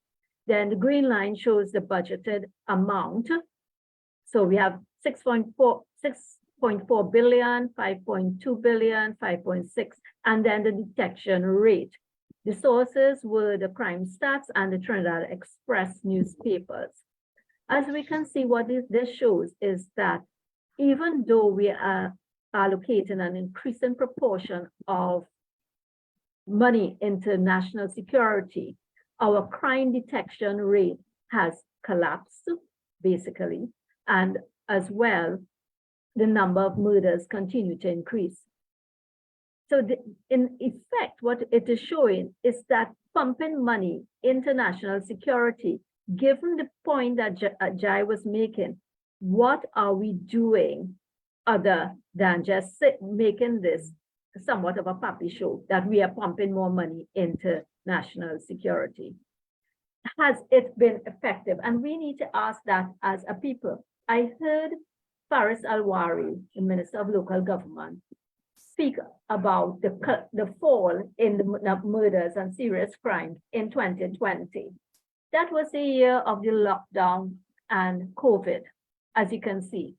Then the green line shows the budgeted amount. So we have 6.4 billion, 5.2 billion, 5.6, and then the detection rate. The sources were the Crime Stats and the Trinidad Express newspapers. As we can see, what this shows is that even though we are allocating an increasing proportion of money into national security, our crime detection rate has collapsed, basically, and as well, the number of murders continue to increase. So in effect, what it is showing is that pumping money into national security, given the point that Jai was making, what are we doing other than just making this somewhat of a puppy show, that we are pumping more money into national security? Has it been effective? And we need to ask that as a people. I heard Faris Alwari, the Minister of Local Government, speak about the fall in the murders and serious crimes in 2020. That was the year of the lockdown and COVID. As you can see,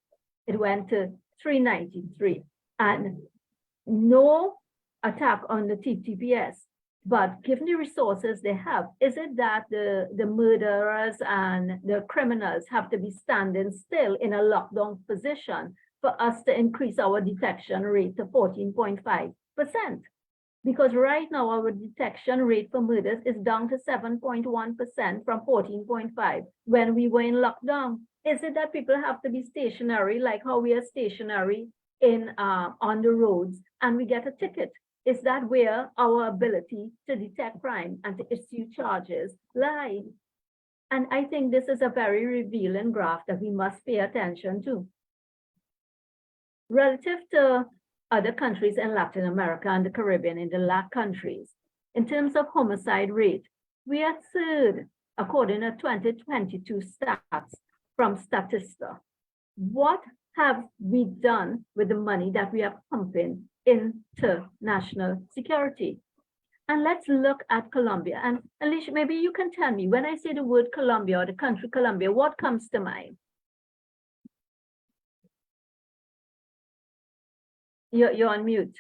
it went to 393, and no attack on the TTPS. But given the resources they have, is it that the murderers and the criminals have to be standing still in a lockdown position for us to increase our detection rate to 14.5%? Because right now our detection rate for murders is down to 7.1% from 14.5% when we were in lockdown. Is it that people have to be stationary like how we are stationary in on the roads and we get a ticket? Is that where our ability to detect crime and to issue charges lie? And I think this is a very revealing graph that we must pay attention to. Relative to other countries in Latin America and the Caribbean, in the LAC countries, in terms of homicide rate, we are third according to 2022 stats from Statista. What have we done with the money that we are pumping into national security? And let's look at Colombia. And Alicia, maybe you can tell me, when I say the word Colombia or the country Colombia, what comes to mind? You're on mute.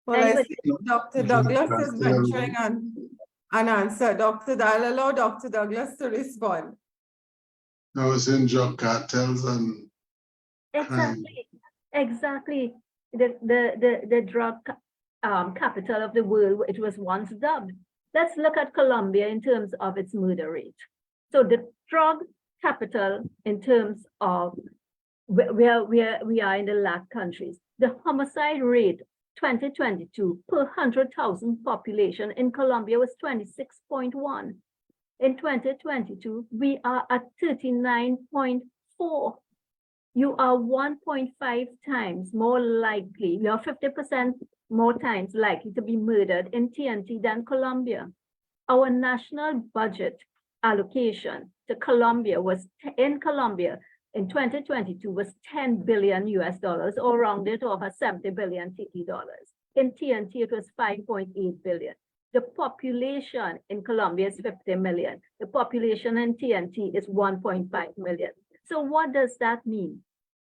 Well, I see Dr. Douglas is venturing on an answer. I'll allow Dr. Douglas to respond. I was in drug cartels and Exactly. The drug capital of the world, it was once dubbed. Let's look at Colombia in terms of its murder rate. So the drug capital in terms of where we are in the LAC countries, the homicide rate 2022 per 100,000 population in Colombia was 26.1. In 2022, we are at 39.4. You are 1.5 times more likely, you are 50% more times likely to be murdered in TNT than Colombia. Our national budget allocation to Colombia was, in Colombia in 2022 was $10 billion US, or rounded over 70 billion TT dollars. In TNT, it was 5.8 billion. The population in Colombia is 50 million. The population in TNT is 1.5 million. So what does that mean?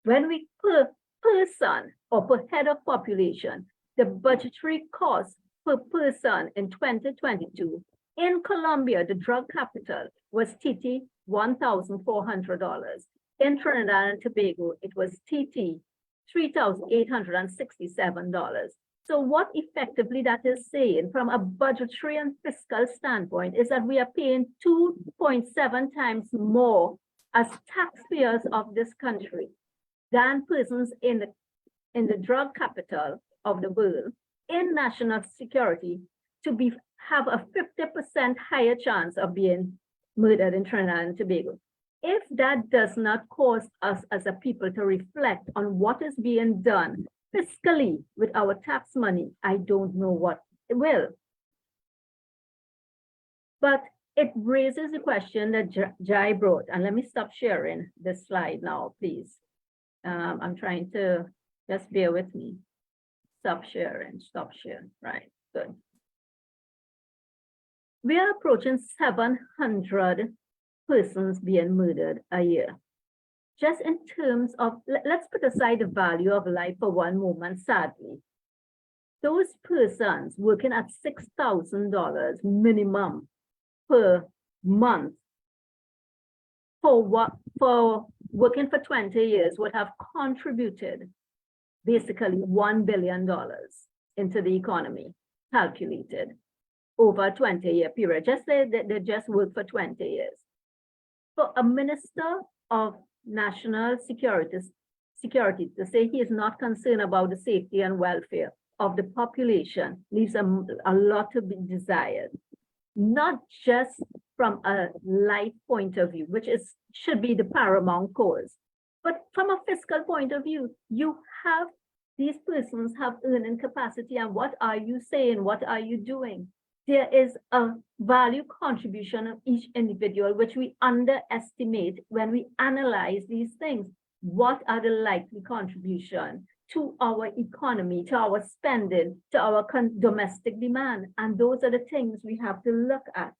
When we per person or per head of population, the budgetary cost per person in 2022 in Colombia, the drug capital, was TT $1,400. In Trinidad and Tobago, it was TT $3,867. So what effectively that is saying from a budgetary and fiscal standpoint is that we are paying 2.7 times more as taxpayers of this country than persons in the drug capital of the world in national security to have a 50% higher chance of being murdered in Trinidad and Tobago. If that does not cause us as a people to reflect on what is being done fiscally with our tax money, I don't know what it will. But it raises a question that Jai brought, and let me stop sharing this slide now, please. I'm trying to, just bear with me. Stop sharing, right, good. We are approaching 700 persons being murdered a year. Just in terms of, let's put aside the value of life for one moment, sadly. Those persons working at $6,000 minimum per month for working for 20 years would have contributed basically $1 billion into the economy, calculated over a 20-year period. Just say that they just work for 20 years. For a minister of national security to say he is not concerned about the safety and welfare of the population leaves a lot to be desired, not just from a life point of view, which should be the paramount cause, but from a fiscal point of view. These persons have earning capacity, and what are you saying? What are you doing? There is a value contribution of each individual, which we underestimate when we analyze these things. What are the likely contribution to our economy, to our spending, to our domestic demand? And those are the things we have to look at.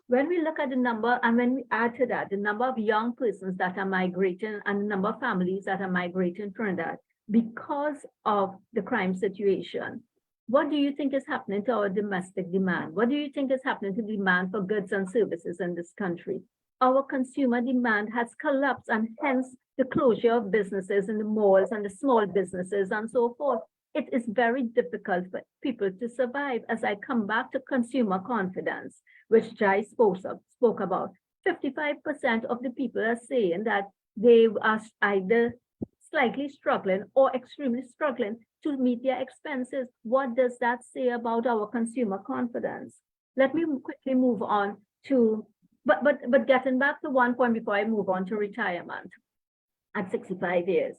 when we look at the number, and when we add to that, the number of young persons that are migrating and the number of families that are migrating from that because of the crime situation, what do you think is happening to our domestic demand? What do you think is happening to demand for goods and services in this country? Our consumer demand has collapsed, and hence the closure of businesses in the malls and the small businesses and so forth. It is very difficult for people to survive. As I come back to consumer confidence, which Jai spoke about, 55% of the people are saying that they are either slightly struggling or extremely struggling to meet their expenses. What does that say about our consumer confidence? Let me quickly move on to, but getting back to one point before I move on to retirement at 65 years.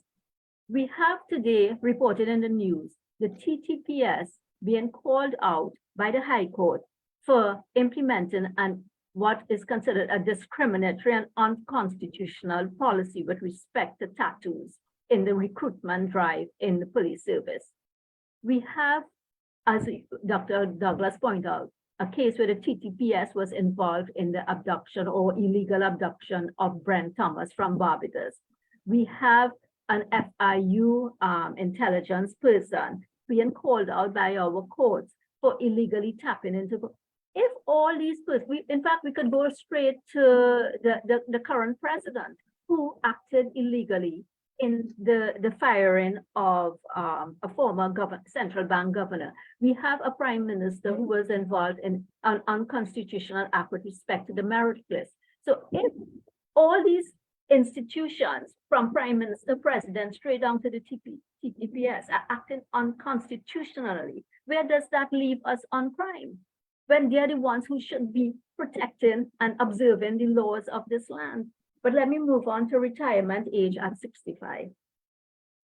We have today reported in the news the TTPS being called out by the High Court for implementing what is considered a discriminatory and unconstitutional policy with respect to tattoos in the recruitment drive in the police service. We have, as Dr. Douglas pointed out, a case where the TTPS was involved in the abduction or illegal abduction of Brent Thomas from Barbados. We have an FIU intelligence person being called out by our courts for illegally tapping into. If all these persons, in fact, we could go straight to the current president who acted illegally in the firing of a former central bank governor. We have a prime minister who was involved in an unconstitutional act with respect to the merit list. So if all these institutions from prime minister, president, straight down to the TTPS are acting unconstitutionally, where does that leave us on crime? When they're the ones who should be protecting and observing the laws of this land. But let me move on to retirement age at 65.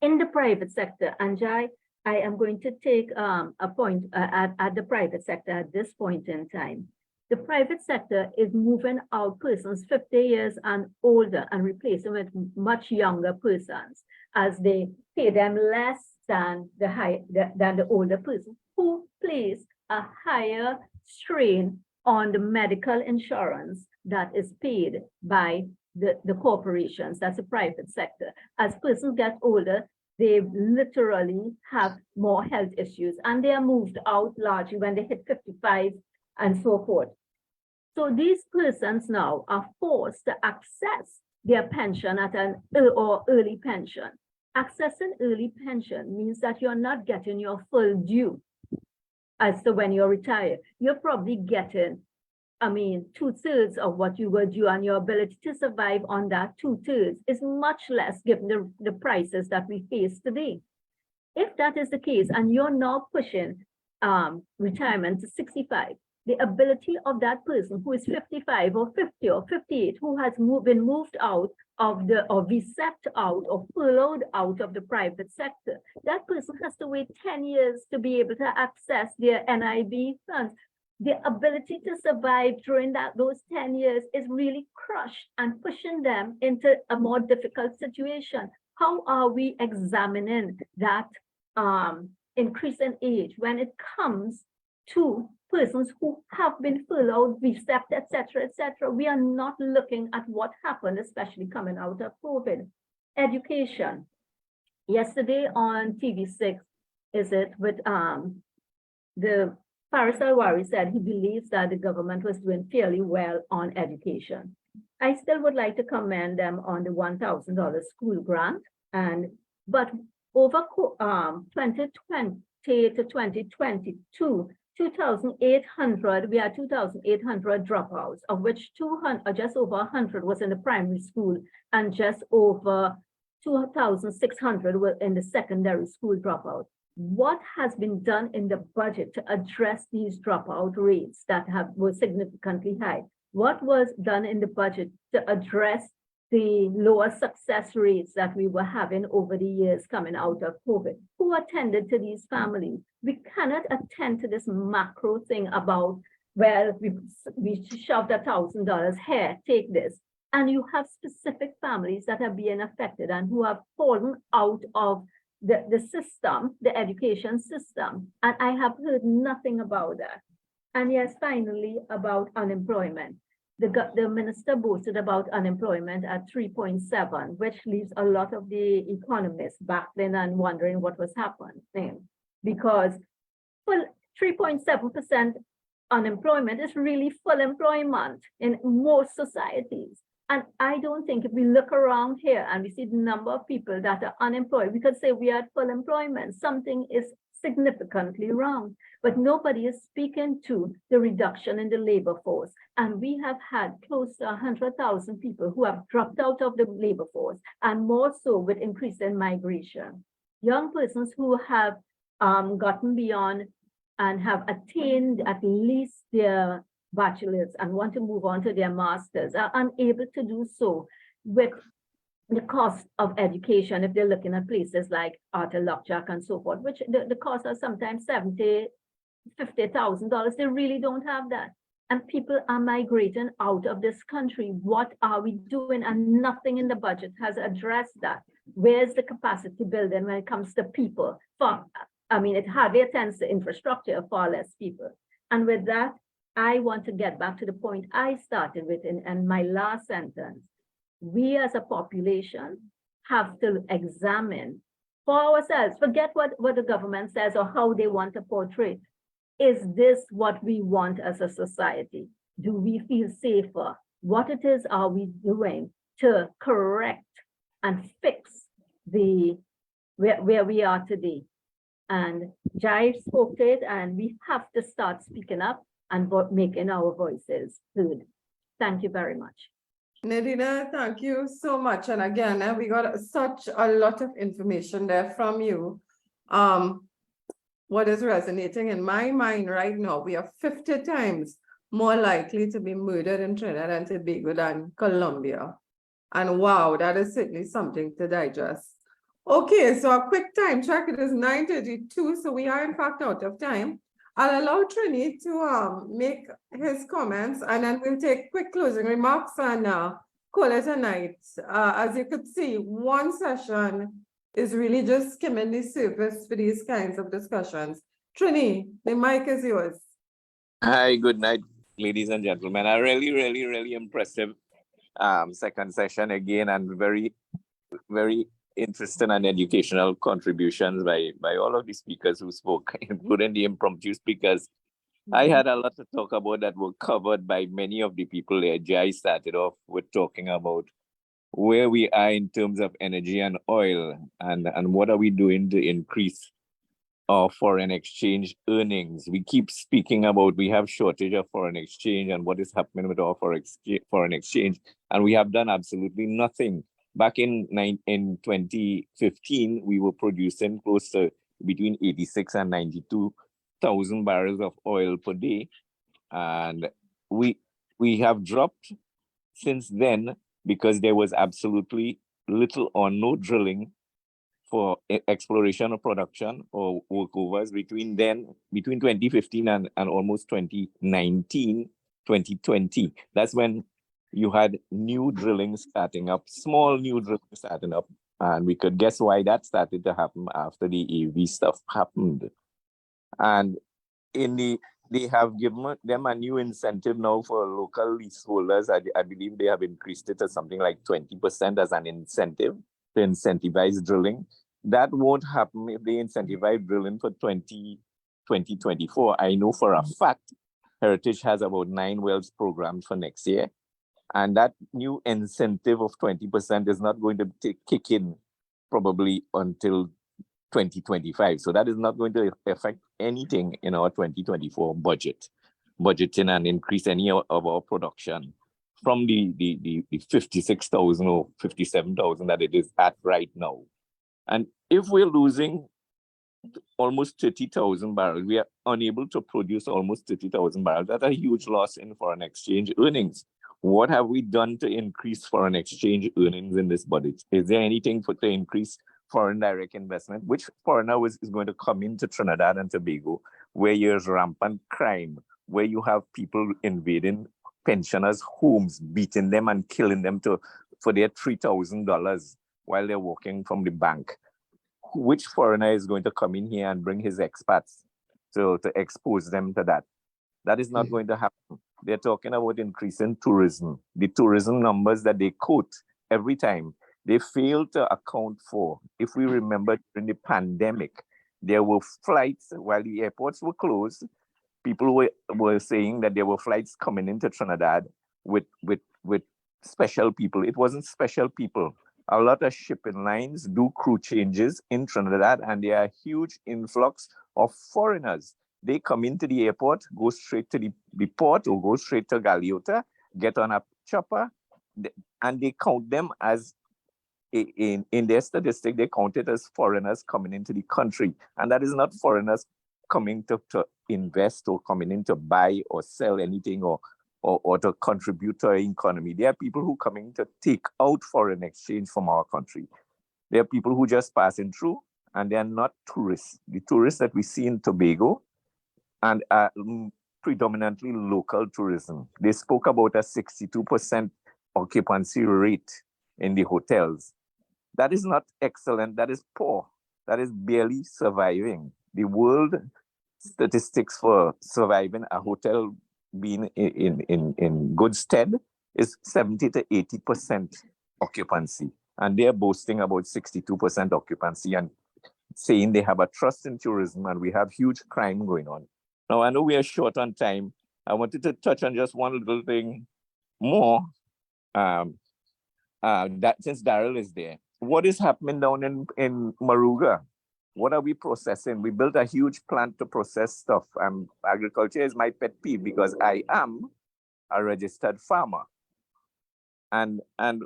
In the private sector, and I am going to take a point at the private sector at this point in time. The private sector is moving out persons 50 years and older and replacing with much younger persons as they pay them less than the older person, who place a higher strain on the medical insurance that is paid by the corporations. That's the private sector. As persons get older, they literally have more health issues, and they are moved out largely when they hit 55 and so forth. So these persons now are forced to access their pension at an early pension. Accessing early pension means that you're not getting your full due as to when you're retired. You're probably getting, 2/3 of what you were due, and your ability to survive on that 2/3 is much less given the prices that we face today. If that is the case, and you're now pushing retirement to 65, the ability of that person who is 55 or 50 or 58, who has been moved out of or reset out or furloughed out of the private sector, that person has to wait 10 years to be able to access their NIB funds. The ability to survive during those 10 years is really crushed and pushing them into a more difficult situation. How are we examining that increase in age when it comes to persons who have been furloughed, reset, etc., etc.? We are not looking at what happened, especially coming out of COVID. Education. Yesterday on TV6, with the Faris Al-Wari said he believes that the government was doing fairly well on education. I still would like to commend them on the $1,000 school grant, but over 2020 to 2022, 2,800, we had 2,800 dropouts, of which just over 100 was in the primary school, and just over 2,600 were in the secondary school dropout. What has been done in the budget to address these dropout rates that were significantly high? What was done in the budget to address the lower success rates that we were having over the years coming out of COVID? Who attended to these families? We cannot attend to this macro thing about, well, we shoved $1,000 here, take this. And you have specific families that are being affected and who have fallen out of the system, the education system. And I have heard nothing about that. And yes, finally, about unemployment. the minister boasted about unemployment at 3.7, which leaves a lot of the economists back then and wondering what was happening. Because 3.7% unemployment is really full employment in most societies. And I don't think if we look around here and we see the number of people that are unemployed, we could say we are at full employment. Something is significantly wrong, but nobody is speaking to the reduction in the labor force. And we have had close to 100,000 people who have dropped out of the labor force, and more so with increase in migration. Young persons who have gotten beyond and have attained at least their bachelor's and want to move on to their master's are unable to do so with the cost of education if they're looking at places like Arthur Lockjack and so forth, which the costs are sometimes $70,000, $50,000. They really don't have that. And people are migrating out of this country. What are we doing? And nothing in the budget has addressed that. Where's the capacity building when it comes to people? It hardly attends to infrastructure, far less people. And with that, I want to get back to the point I started with in my last sentence. We as a population have to examine for ourselves, forget what the government says or how they want to portray. Is this what we want as a society? Do we feel safer? What it is are we doing to correct and fix where we are today? And Jai spoke to it, and we have to start speaking up and making our voices heard. Thank you very much. Nadina, thank you so much. And again, we got such a lot of information there from you. What is resonating in my mind right now, we are 50 times more likely to be murdered in Trinidad and Tobago than Colombia. And wow, that is certainly something to digest. Okay, so a quick time check. It is 9:32, so we are in fact out of time. I'll allow Trini to make his comments, and then we'll take quick closing remarks and call it a night. As you could see, one session is really just skimming the surface for these kinds of discussions. Trini, the mic is yours. Hi, good night, ladies and gentlemen. A really impressive second session again, and very interesting and educational contributions by all of the speakers who spoke, including the impromptu speakers. I had a lot to talk about that were covered by many of the people there. Jai started off with talking about where we are in terms of energy and oil, and what are we doing to increase our foreign exchange earnings. We keep speaking about we have shortage of foreign exchange and what is happening with our foreign exchange, and we have done absolutely nothing. Back in 2015, we were producing close to between 86 and 92,000 barrels of oil per day. And we have dropped since then because there was absolutely little or no drilling for exploration or production or workovers between 2015 and almost 2019, 2020. That's when you had new drilling starting up, small new drilling starting up, and we could guess why that started to happen after the EV stuff happened. And they have given them a new incentive now for local leaseholders. I believe they have increased it to something like 20% as an incentive to incentivize drilling. That won't happen if they incentivize drilling for 2024. I know for a fact Heritage has about 9 wells programmed for next year. And that new incentive of 20% is not going to kick in probably until 2025. So that is not going to affect anything in our 2024 budgeting and increase any of our production from the 56,000 or 57,000 that it is at right now. And if we're losing almost 30,000 barrels, we are unable to produce almost 30,000 barrels. That's a huge loss in foreign exchange earnings. What have we done to increase foreign exchange earnings in this budget? Is there anything to increase foreign direct investment? Which foreigner is going to come into Trinidad and Tobago, where there's rampant crime, where you have people invading pensioners' homes, beating them and killing them for their $3,000 while they're working from the bank? Which foreigner is going to come in here and bring his expats to expose them to that? That is not going to happen. They're talking about increasing tourism. The tourism numbers that they quote every time, they fail to account for. If we remember during the pandemic, there were flights while the airports were closed. People were saying that there were flights coming into Trinidad with special people. It wasn't special people. A lot of shipping lines do crew changes in Trinidad, and there are a huge influx of foreigners. They come into the airport, go straight to the port or go straight to Galeota, get on a chopper, and they count them as, in their statistic, they count it as foreigners coming into the country. And that is not foreigners coming to invest or coming in to buy or sell anything or to contribute to our economy. There are people who coming to take out foreign exchange from our country. There are people who just passing through, and they are not tourists. The tourists that we see in Tobago and predominantly local tourism. They spoke about a 62% occupancy rate in the hotels. That is not excellent. That is poor. That is barely surviving. The world statistics for surviving a hotel being in good stead is 70 to 80% occupancy. And they're boasting about 62% occupancy and saying they have a trust in tourism, and we have huge crime going on. Now, I know we are short on time. I wanted to touch on just one little thing more, that since Daryl is there. What is happening down in Moruga? What are we processing? We built a huge plant to process stuff. Agriculture is my pet peeve because I am a registered farmer. And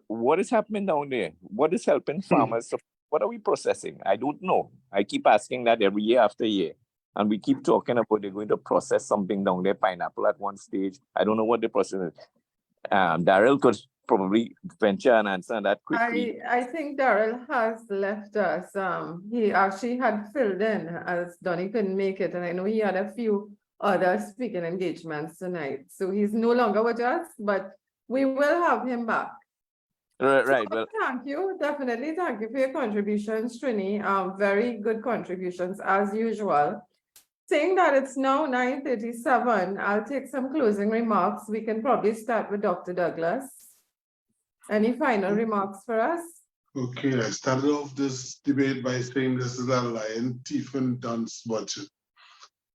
what is happening down there? What is helping farmers? What are we processing? I don't know. I keep asking that every year after year. And we keep talking about they're going to process something down there, pineapple at one stage. I don't know what the process is. Daryl could probably venture and answer that quickly. I think Daryl has left us. He actually had filled in as Donnie couldn't make it, and I know he had a few other speaking engagements tonight. So he's no longer with us, but we will have him back. Right. So, Well, thank you. Definitely thank you for your contributions, Trini. Very good contributions as usual. Saying that it's now 9:37, I'll take some closing remarks. We can probably start with Dr. Douglas. Any final remarks for us? Okay, I started off this debate by saying this is a lion, thief, and dunce budget.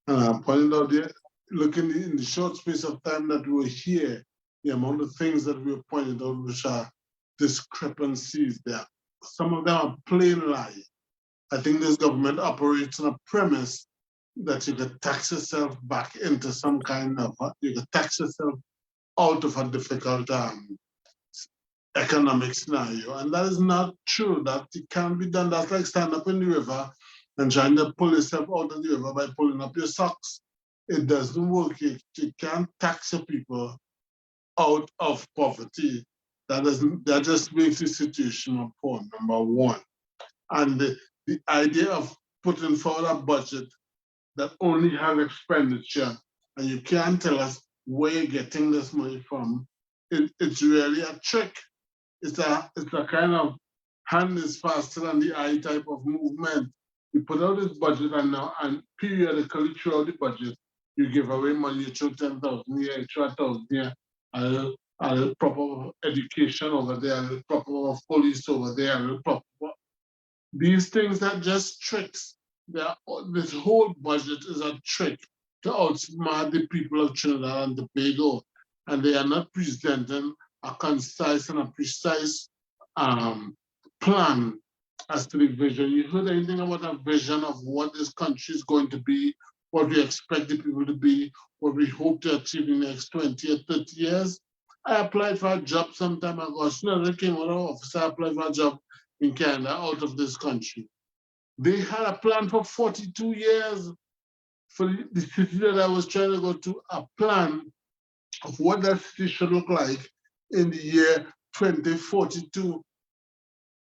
And I pointed out there, looking in the short space of time that we were here, the amount of things that we were pointed out which are discrepancies there. Some of them are plain lie. I think this government operates on a premise that you could tax yourself back into some kind of, you could tax yourself out of a difficult economic scenario. And that is not true. That it can't be done. That's like standing up in the river and trying to pull yourself out of the river by pulling up your socks. It doesn't work. You can't tax your people out of poverty. That just makes the situation more poor, number one. And the idea of putting forward a budget that only has expenditure, and you can't tell us where you're getting this money from, it's really a trick. It's a kind of hand is faster than the eye type of movement. You put out this budget and periodically throughout the budget, you give away money, you throw 10,000 here, you throw 1,000 here, a proper education over there, a proper police over there, these things are just tricks. This whole budget is a trick to outsmart the people of Trinidad and Tobago, and they are not presenting a concise and a precise plan as to the vision. You heard anything about a vision of what this country is going to be, what we expect the people to be, what we hope to achieve in the next 20 or 30 years? I applied for a job some time ago. As soon as I came out of office, I applied for a job in Canada out of this country. They had a plan for 42 years for the city that I was trying to go to, a plan of what that city should look like in the year 2042.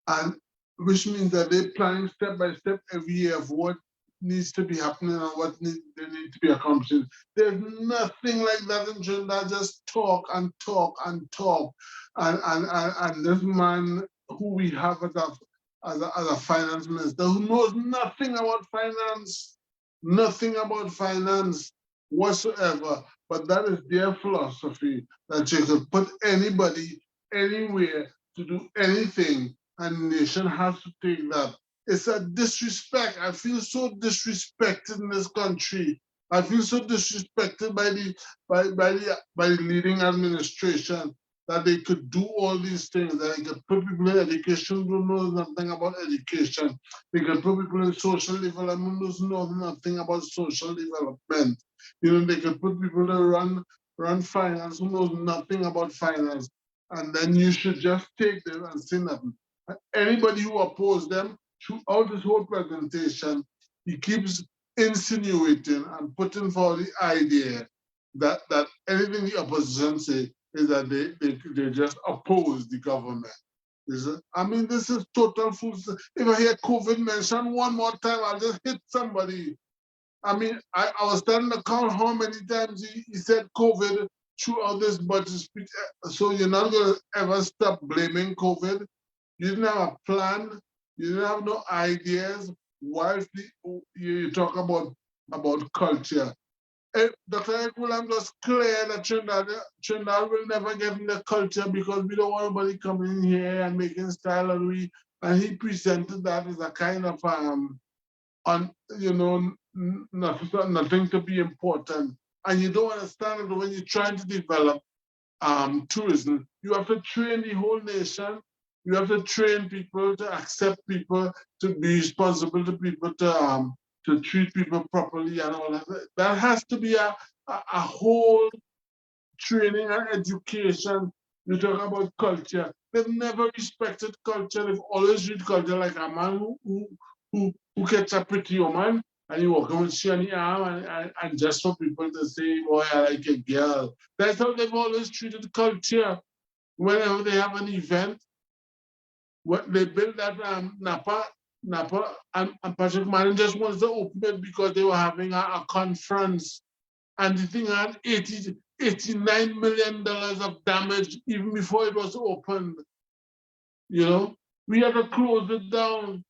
And which means that they're planning step by step every year of what needs to be happening and what they need to be accomplishing. There's nothing like that in Trinidad, just talk and talk and talk. And this man who we have as a finance minister who knows nothing about finance, whatsoever. But that is their philosophy, that you can put anybody anywhere to do anything, and the nation has to take that. It's a disrespect. I feel so disrespected in this country. I feel so disrespected by the leading administration, that they could do all these things, that they could put people in education who knows nothing about education. They could put people in social development who knows nothing about social development. You know, they could put people to run finance who knows nothing about finance. And then you should just take them and say nothing. Anybody who opposes them throughout this whole presentation, he keeps insinuating and putting forward the idea that anything the opposition say is that they just oppose the government. I mean, this is total foolishness. If I hear COVID mentioned one more time, I'll just hit somebody. I mean, I was trying to count how many times he said COVID throughout this budget speech. So you're not going to ever stop blaming COVID. You didn't have a plan. You didn't have no ideas. Whilst you talk about culture. Dr. Ekul, I'm just clear that Trinidad will never get in the culture because we don't want nobody coming in here and making style, and he presented that as a kind of nothing to be important. And you don't understand it when you're trying to develop tourism. You have to train the whole nation. You have to train people to accept people, to be responsible to people, to treat people properly and all that. That has to be a whole training and education. You talk about culture. They've never respected culture. They've always read culture like a man who gets a pretty woman and you walk with she on the arm and just for people to say, boy, I like a girl. That's how they've always treated culture. Whenever they have an event, what they built that Napa, and Patrick Manning just wants to open it because they were having a conference, and the thing had $89 million of damage even before it was opened. You know, we had to close it down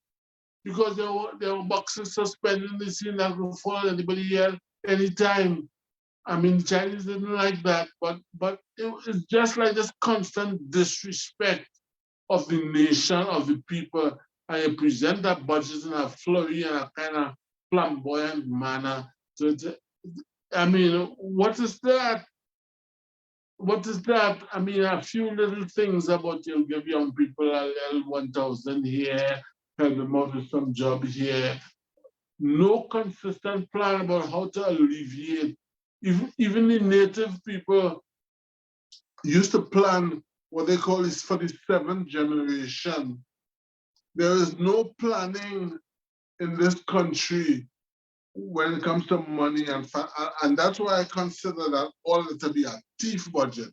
because there were boxes suspended in the scene that could follow anybody here anytime. I mean, the Chinese didn't like that, but it's just like this constant disrespect of the nation, of the people, and you present that budget in a flurry and a kind of flamboyant manner. So I mean, what is that? What is that? I mean, a few little things about you'll give young people a little 1,000 here, help them out with some job here. No consistent plan about how to alleviate. Even the native people used to plan what they call is for the 7th generation. There is no planning in this country when it comes to money, and that's why I consider that all to be a thief budget.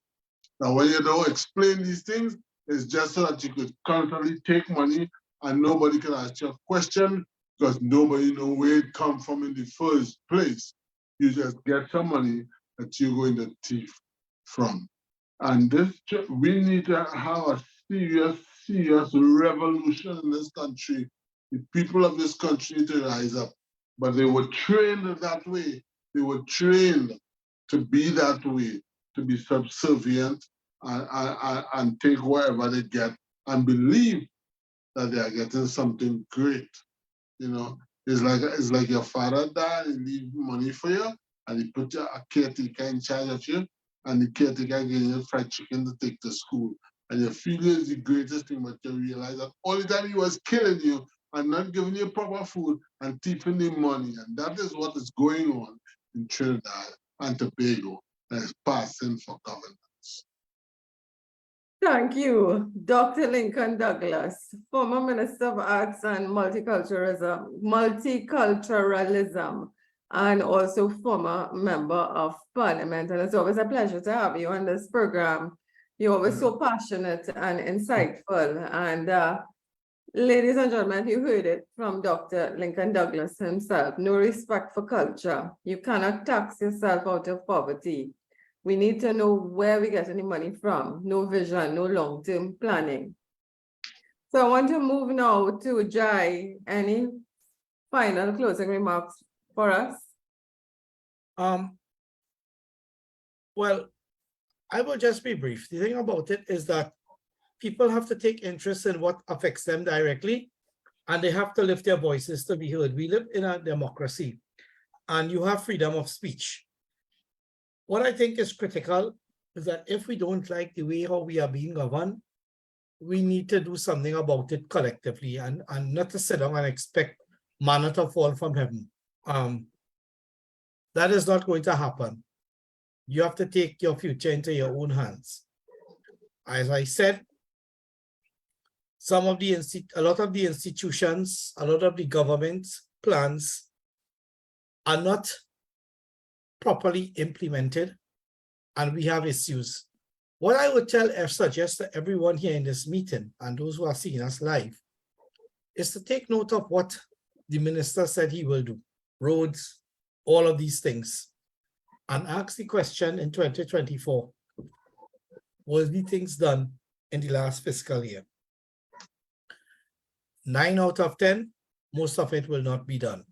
Now, when you don't explain these things, it's just so that you could constantly take money and nobody can ask you a question because nobody knows where it comes from in the first place. You just get some money that you're going to thief from. And we need to have a serious revolution in this country. The people of this country need to rise up. But they were trained that way. They were trained to be that way, to be subservient and take whatever they get and believe that they are getting something great. You know, it's like your father died and leave money for you, and he put a caretaker in charge of you, and the caretaker gave you fried chicken to take to school. And you feel it's the greatest thing, but you realize that all the time he was killing you and not giving you proper food and thieving the money. And that is what is going on in Trinidad and Tobago that is passing for governance. Thank you, Dr. Lincoln Douglas, former Minister of Arts and Multiculturalism, and also former member of Parliament. And it's always a pleasure to have you on this program. You're always so passionate and insightful. And ladies and gentlemen, you heard it from Dr. Lincoln Douglas himself. No respect for culture. You cannot tax yourself out of poverty. We need to know where we get any money from. No vision, no long-term planning. So I want to move now to Jai. Any final closing remarks for us? Well, I will just be brief. The thing about it is that people have to take interest in what affects them directly, and they have to lift their voices to be heard. We live in a democracy, and you have freedom of speech. What I think is critical is that if we don't like the way how we are being governed, we need to do something about it collectively, and not to sit down and expect manna to fall from heaven. That is not going to happen. You have to take your future into your own hands. As I said, a lot of the institutions, a lot of the government plans are not properly implemented, and we have issues. What I would suggest to everyone here in this meeting and those who are seeing us live is to take note of what the minister said he will do, roads, all of these things, and ask the question in 2024, was the things done in the last fiscal year? 9 out of 10, most of it will not be done.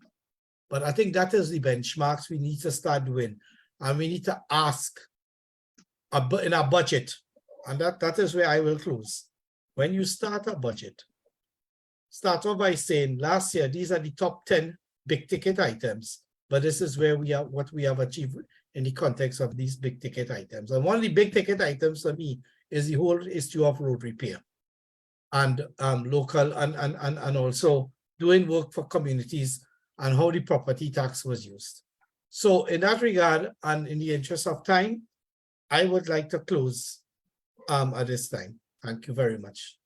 But I think that is the benchmarks we need to start doing. And we need to ask in our budget, and that is where I will close. When you start a budget, start off by saying, last year, these are the top 10 big ticket items, but this is where we are, what we have achieved in the context of these big ticket items. And one of the big ticket items for me is the whole issue of road repair and local and also doing work for communities and how the property tax was used. So in that regard, and in the interest of time, I would like to close at this time. Thank you very much,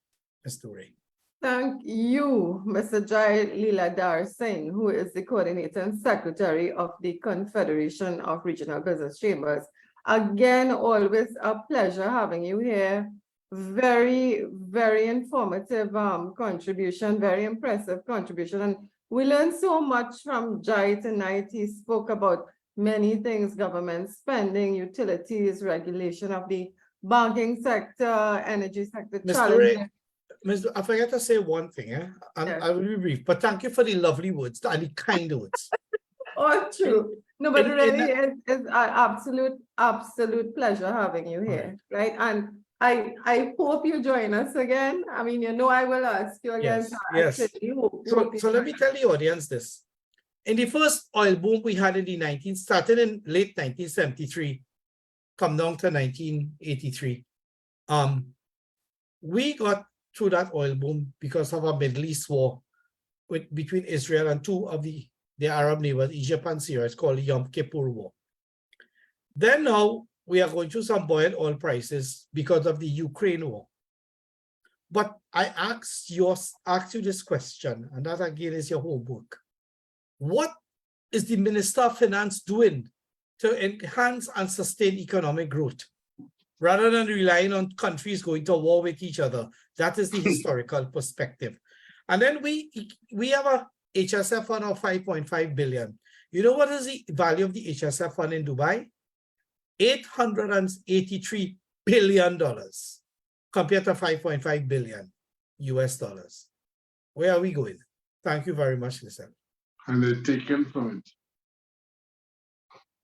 Mr. Ray. Thank you, Mr. 𝗲𝘅𝗍𝒍 Singh, who is the Coordinator and Secretary of the Confederation of Regional Business Chambers. Again, always a pleasure having you here. Very, very informative contribution, very impressive contribution. And we learned so much from Jai tonight. He spoke about many things: government spending, utilities, regulation of the banking sector, energy sector challenges. I forgot to say one thing, and yes. I will be brief, but thank you for the lovely words and the kind words. Oh, true. No, but really, it's an absolute pleasure having you here, right? And I hope you join us again. I mean, you know, I will ask you again. Yes. So let me tell the audience this. In the first oil boom we had in the started in late 1973, come down to 1983. We got through that oil boom because of a Middle East war between Israel and two of the Arab neighbors, Egypt and Syria. It's called the Yom Kippur War. Then now we are going through some buoyant oil prices because of the Ukraine war. But I asked you this question, and that again is your homework. What is the Minister of Finance doing to enhance and sustain economic growth, rather than relying on countries going to war with each other? That is the historical perspective. And then we have a HSF fund of 5.5 billion. You know what is the value of the HSF fund in Dubai? $883 billion compared to 5.5 billion US dollars. Where are we going? Thank you very much, Lisa. And they're taken from it.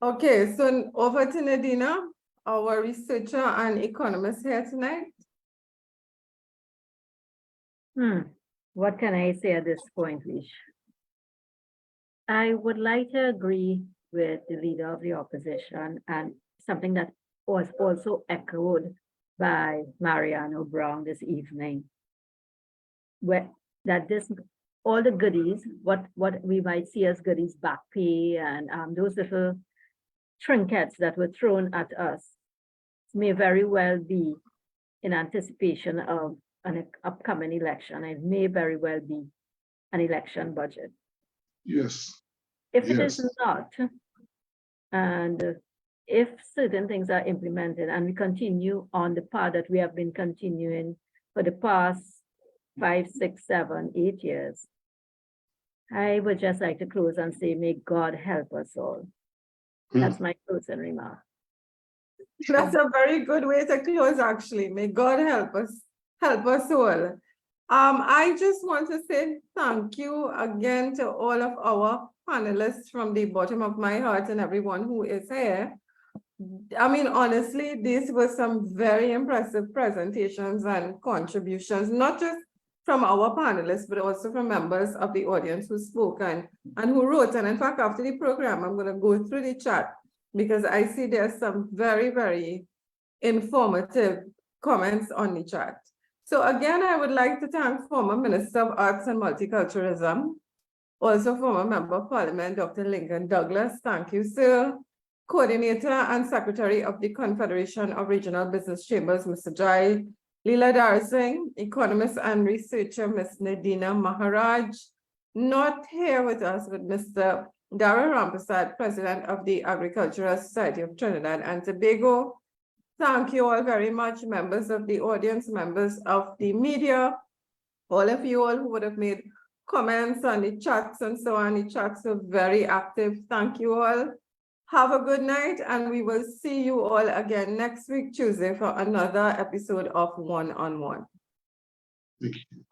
Okay, so over to Nadina, our researcher and economist here tonight. What can I say at this point, Lish? I would like to agree with the leader of the opposition, and something that was also echoed by Mariano Brown this evening, where that all the goodies, what we might see as goodies, back pay and those little trinkets that were thrown at us, may very well be in anticipation of an upcoming election. It may very well be an election budget. Yes. If it is not, and if certain things are implemented and we continue on the path that we have been continuing for the past 5, 6, 7, 8 years, I would just like to close and say, may God help us all. That's my closing remark. That's a very good way to close, actually. May God help us all. I just want to say thank you again to all of our panelists from the bottom of my heart and everyone who is here. I mean, honestly, these were some very impressive presentations and contributions, not just from our panelists, but also from members of the audience who spoke and who wrote. And in fact, after the program, I'm going to go through the chat because I see there's some very, very informative comments on the chat. So again, I would like to thank former Minister of Arts and Multiculturalism, also former Member of Parliament, Dr. Lincoln Douglas. Thank you, sir. Coordinator and Secretary of the Confederation of Regional Business Chambers, Mr. Jai Leela Singh, economist and researcher, Ms. Nadina Maharaj, not here with us, but Mr. 𝗲𝘅𝗰𝗶𝑚𝑒𝑟, President of the Agricultural Society of Trinidad and Tobago. Thank you all very much, members of the audience, members of the media, all of you all who would have made comments on the chats and so on. The chats are very active. Thank you all. Have a good night, and we will see you all again next week, Tuesday, for another episode of One on One. Thank you.